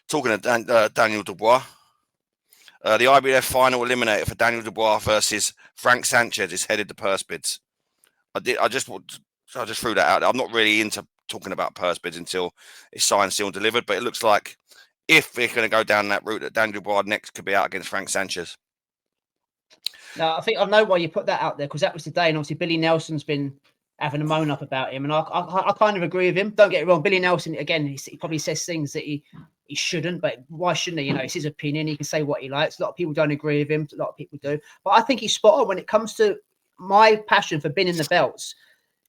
talking to Daniel Dubois, the IBF final eliminator for Daniel Dubois versus Frank Sanchez is headed to purse bids. I just threw that out there. I'm not really into talking about purse bids until it's signed, sealed, delivered. But it looks like if they're going to go down that route, that Daniel Dubois next could be out against Frank Sanchez. No, I think I know why you put that out there, because that was today, and obviously Billy Nelson's been having a moan up about him, and I kind of agree with him. Don't get it wrong, Billy Nelson, again, he probably says things that he shouldn't, but why shouldn't he? It's his opinion. He can say what he likes. A lot of people don't agree with him. A lot of people do, but I think he's spot on when it comes to my passion for binning the belts.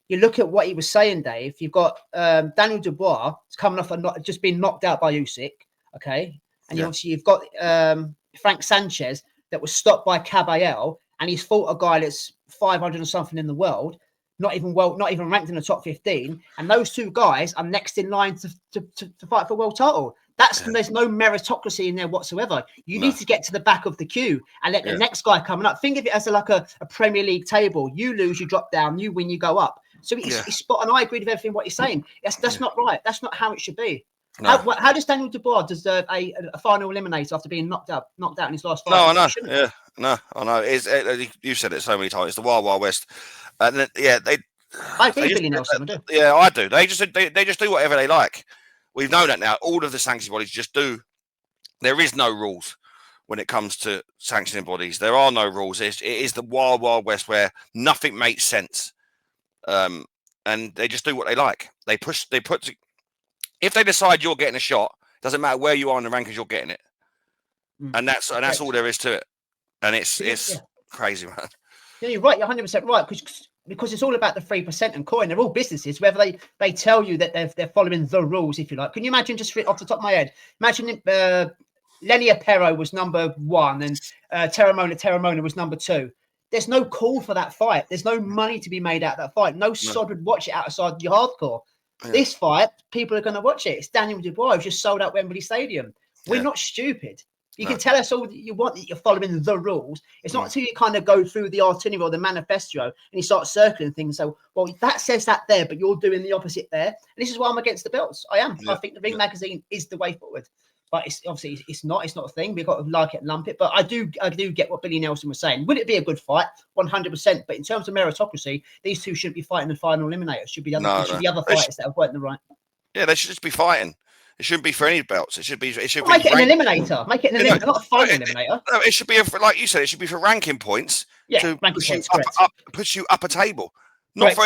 You look at what he was saying, Dave. You've got Daniel Dubois coming off just being knocked out by Usyk, okay, and obviously you've got Frank Sanchez that was stopped by Caballero, and he's fought a guy that's 500 and something in the world, not even ranked in the top 15, and those two guys are next in line to fight for a world title. There's no meritocracy in there whatsoever. You need to get to the back of the queue and let the next guy coming up. Think of it as like a Premier League table. You lose, you drop down. You win, you go up. So he's spot on. I agree with everything what he's saying. That's not right. That's not how it should be. No. How does Daniel Dubois deserve a final eliminator after being knocked out in his last fight? No, I know. Yeah, no, I know. You said it so many times. It's the Wild Wild West. And I agree with Billy Nelson. I do. Yeah, I do. They just do whatever they like. We've known that now. All of the sanctioning bodies just do. There is no rules when it comes to sanctioning bodies. There are no rules. It is the Wild Wild West where nothing makes sense. And they just do what they like. If they decide you're getting a shot, doesn't matter where you are in the rankings, you're getting it. And that's all there is to it. And it's crazy, man. Yeah, you're right. You're 100% right, because it's all about the 3% and coin. They're all businesses, whether they tell you that they're following the rules, if you like. Can you imagine, just off the top of my head, imagine Lenny Apero was number 1 and Terramona was number 2. There's no call for that fight. There's no money to be made out of that fight. No sod would watch it outside your hardcore. Yeah. This fight, people are going to watch it. It's Daniel Dubois who's just sold out Wembley Stadium. We're not stupid. You can tell us all that you want, that you're following the rules. It's not until you kind of go through the itinerary or the manifesto and you start circling things. So, well, that says that there, but you're doing the opposite there. And this is why I'm against the belts. I am. Yeah. I think the Ring magazine is the way forward. But it's obviously it's not a thing. We've got to like it and lump it. But I do get what Billy Nelson was saying. Would it be a good fight? 100%. But in terms of meritocracy, these two shouldn't be fighting the final eliminator. It should be other fighters that have worked the right. Yeah, they should just be fighting. It shouldn't be for any belts. It should be. Make it an eliminator. Make it an eliminator, not a final eliminator. No, it should be like you said. It should be for ranking points. Yeah, ranking points. Push you up a table. Not for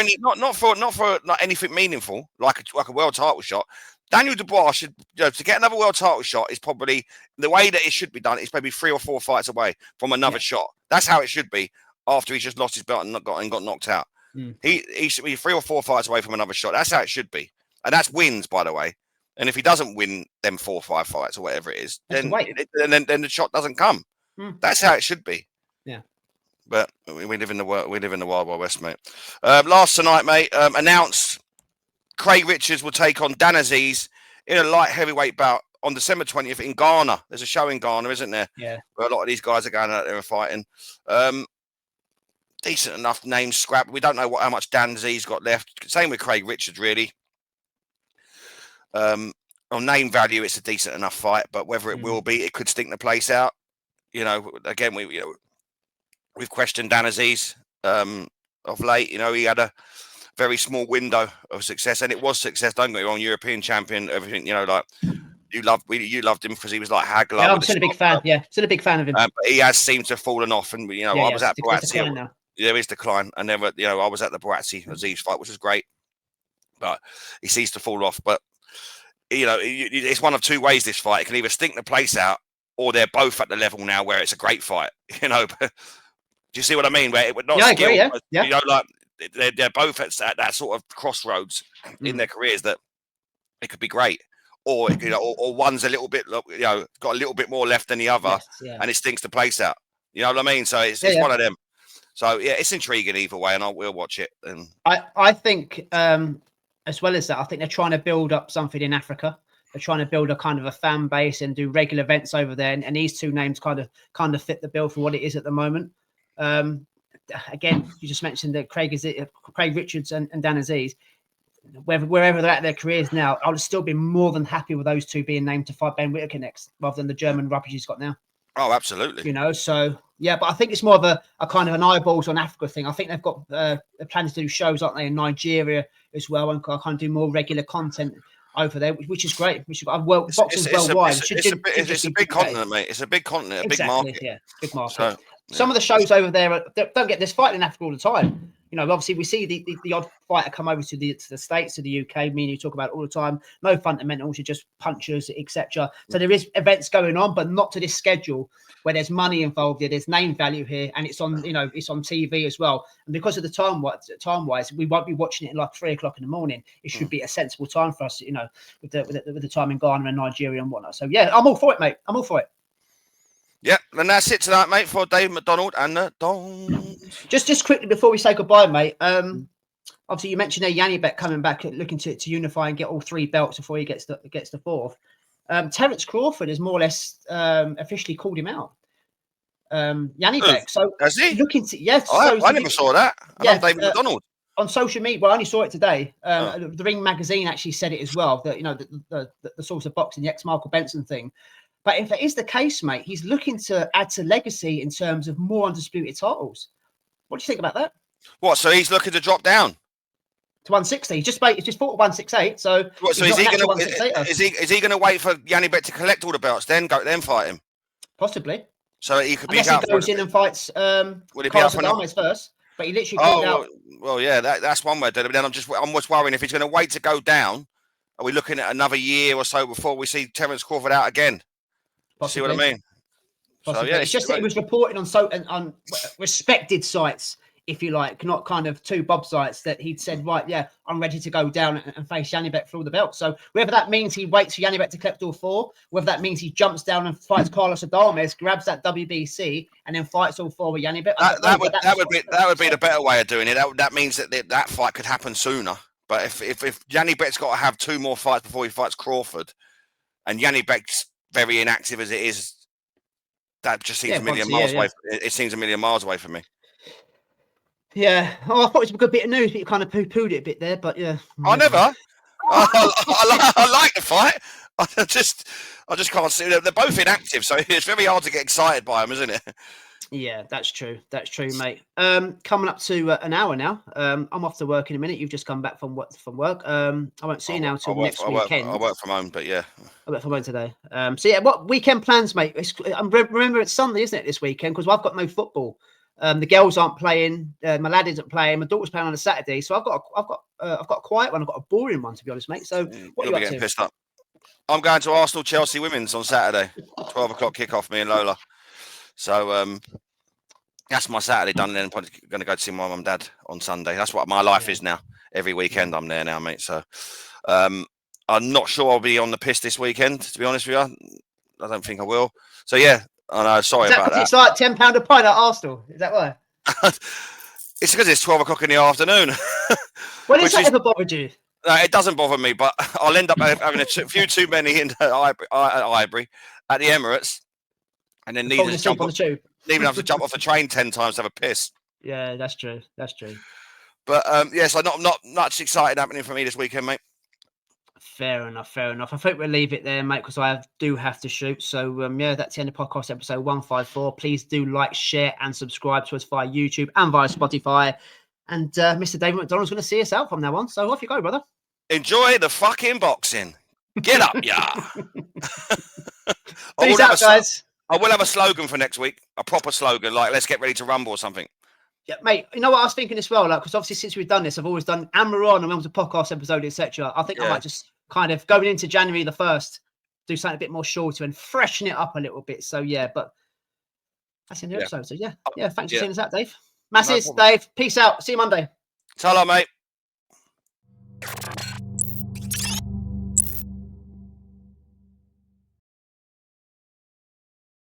anything meaningful, like a world title shot. Daniel Dubois should, to get another world title shot is probably the way that it should be done. It's maybe 3 or 4 fights away from another shot. That's how it should be after he's just lost his belt and got knocked out. He should be 3 or 4 fights away from another shot. That's how it should be, and that's wins, by the way. And if he doesn't win them 4 or 5 fights or whatever it is, then the shot doesn't come. That's how it should be. Yeah. But we live in the wild west, mate. Last tonight, mate, announced Craig Richards will take on Dan Aziz in a light heavyweight bout on December 20th in Ghana. There's a show in Ghana, isn't there? Yeah. Where a lot of these guys are going out there and fighting. Decent enough name scrap. We don't know how much Dan Aziz got left. Same with Craig Richards, really. On name value, it's a decent enough fight, but whether it will be, it could stink the place out. Again, we've questioned Dan Aziz of late. He had a very small window of success, and it was success. Don't get me wrong, European champion, everything. Like you loved him because he was like Hagler. Yeah, I'm still a big fan. Yeah, still a big fan of him. But he has seemed to have fallen off, and I was at Boatsi. There is decline, and then I was at the Boatsi Aziz fight, which was great, but he seems to fall off. But it's one of 2 ways. This fight, it can either stink the place out, or they're both at the level now where it's a great fight. Do you see what I mean? Where it would not. Yeah, I agree. Yeah. Like they're both at that sort of crossroads in their careers that it could be great, or or one's a little bit, got a little bit more left than the other, and it stinks the place out. You know what I mean? So it's one of them. So yeah, it's intriguing either way, and we'll watch it. And I think, as well as that, I think they're trying to build up something in Africa. They're trying to build a kind of a fan base and do regular events over there, and these 2 names kind of fit the bill for what it is at the moment. Again, you just mentioned that Craig Richards and Dan Aziz, wherever they're at their careers now, I would still be more than happy with those 2 being named to fight Ben Whittaker next, rather than the German rubbish he's got now. Oh, absolutely. So yeah, but I think it's more of a kind of an eyeballs on Africa thing. I think they've got plans to do shows, aren't they, in Nigeria as well, and kind of do more regular content over there, which is great. Boxing's worldwide. It's a big continent, mate. It's a big continent, a big market. Yeah, big market. So, some of the shows over there don't get this fight in Africa all the time. Obviously we see the odd fighter come over to the States, to the UK. Me and you talk about it all the time. No fundamentals, you're just punchers, etc. So there is events going on, but not to this schedule where there's money involved here, there's name value here, and it's on it's on TV as well. And because of the time wise, we won't be watching it at like 3 o'clock in the morning. It should be a sensible time for us, with the time in Ghana and Nigeria and whatnot. So yeah, I'm all for it, mate. I'm all for it. Yeah, and that's it tonight, mate, for Dave McDonald and the Dons. Just quickly before we say goodbye, mate. Obviously, you mentioned there Janibek coming back, looking to unify and get all 3 belts before he gets the 4th. Terence Crawford has more or less officially called him out. Janibek. So has he? Looking to I never saw that. I love David McDonald. On social media, well, I only saw it today. The Ring magazine actually said it as well. That the source of boxing, the ex-Michael Benson thing. But if that is the case, mate, he's looking to add to legacy in terms of more undisputed titles. What do you think about that? What? So he's looking to drop down to 160. He just fought at 168. So is he going to wait for Janibek to collect all the belts, then fight him? Possibly. So he could be unless he goes in and fights Carlos Adames first. But he literally called out. Well, yeah, that's one way to do it. But then I'm just worrying if he's going to wait to go down. Are we looking at another year or so before we see Terence Crawford out again? Possibly. See what I mean? Possibly. So, yeah, it's just that it was reported on respected sites, if you like, not kind of 2 Bob sites, that he'd said, right, yeah, I'm ready to go down and face Janibek for all the belts. So whether that means he waits for Janibek to collect all 4, whether that means he jumps down and fights Carlos Adames, grabs that WBC, and then fights all 4 with Janibek. That would be the better way of doing it. That means that fight could happen sooner. But if Janibek's got to have 2 more fights before he fights Crawford, and Janibek's very inactive as it is, that just seems a million miles away. It seems a million miles away from me. Yeah. Oh, I thought it was a good bit of news, but you kind of poo-pooed it a bit there. But yeah, I never. I like the fight. I just can't see. They're both inactive, so it's very hard to get excited by them, isn't it? Yeah, that's true. That's true, mate. Coming up to an hour now. I'm off to work in a minute. You've just come back from work. I won't see you now till next weekend. I work from home, but yeah. I work from home today. So yeah, what weekend plans, mate? Remember it's Sunday, isn't it, this weekend? Because I've got no football. The girls aren't playing. My lad isn't playing. My daughter's playing on a Saturday. So I've got a quiet one. I've got a boring one, to be honest, mate. So what You'll are be you up getting to? pissed up. I'm going to Arsenal Chelsea Women's on Saturday, 12 o'clock kickoff. Me and Lola. So that's my Saturday done. Then I'm probably going to go to see my mum and dad on Sunday. That's what my life is now. Every weekend I'm there now, mate. So I'm not sure I'll be on the piss this weekend. To be honest with you, I don't think I will. So yeah, I know. Sorry about that. It's like £10 a pint at Arsenal. Is that why? It's because it's 12 o'clock in the afternoon. When has that ever bothered you? No, it doesn't bother me, but I'll end up having a few too many in Highbury at the Emirates, and then needing to jump on the tube. Even have to jump off the train 10 times to have a piss. Yeah, that's true. That's true. But so not much exciting happening for me this weekend, mate. Fair enough. I think we'll leave it there, mate, because I do have to shoot. So that's the end of podcast episode 154. Please do like, share, and subscribe to us via YouTube and via Spotify. And Mr. David McDonald's going to see us out from now on. So off you go, brother. Enjoy the fucking boxing. Get up, yeah. Peace out, guys. I will have a slogan for next week, a proper slogan, like "Let's get ready to rumble" or something. Yeah, mate. You know what I was thinking as well, like because obviously since we've done this, I've always done and we're on and when was a podcast episode, etc. I think I might just kind of going into January the 1st, do something a bit more shorter and freshen it up a little bit. So but that's in the episode. So thanks for seeing us out, Dave. Masses, Dave. Peace out. See you Monday. Ta-ra, mate.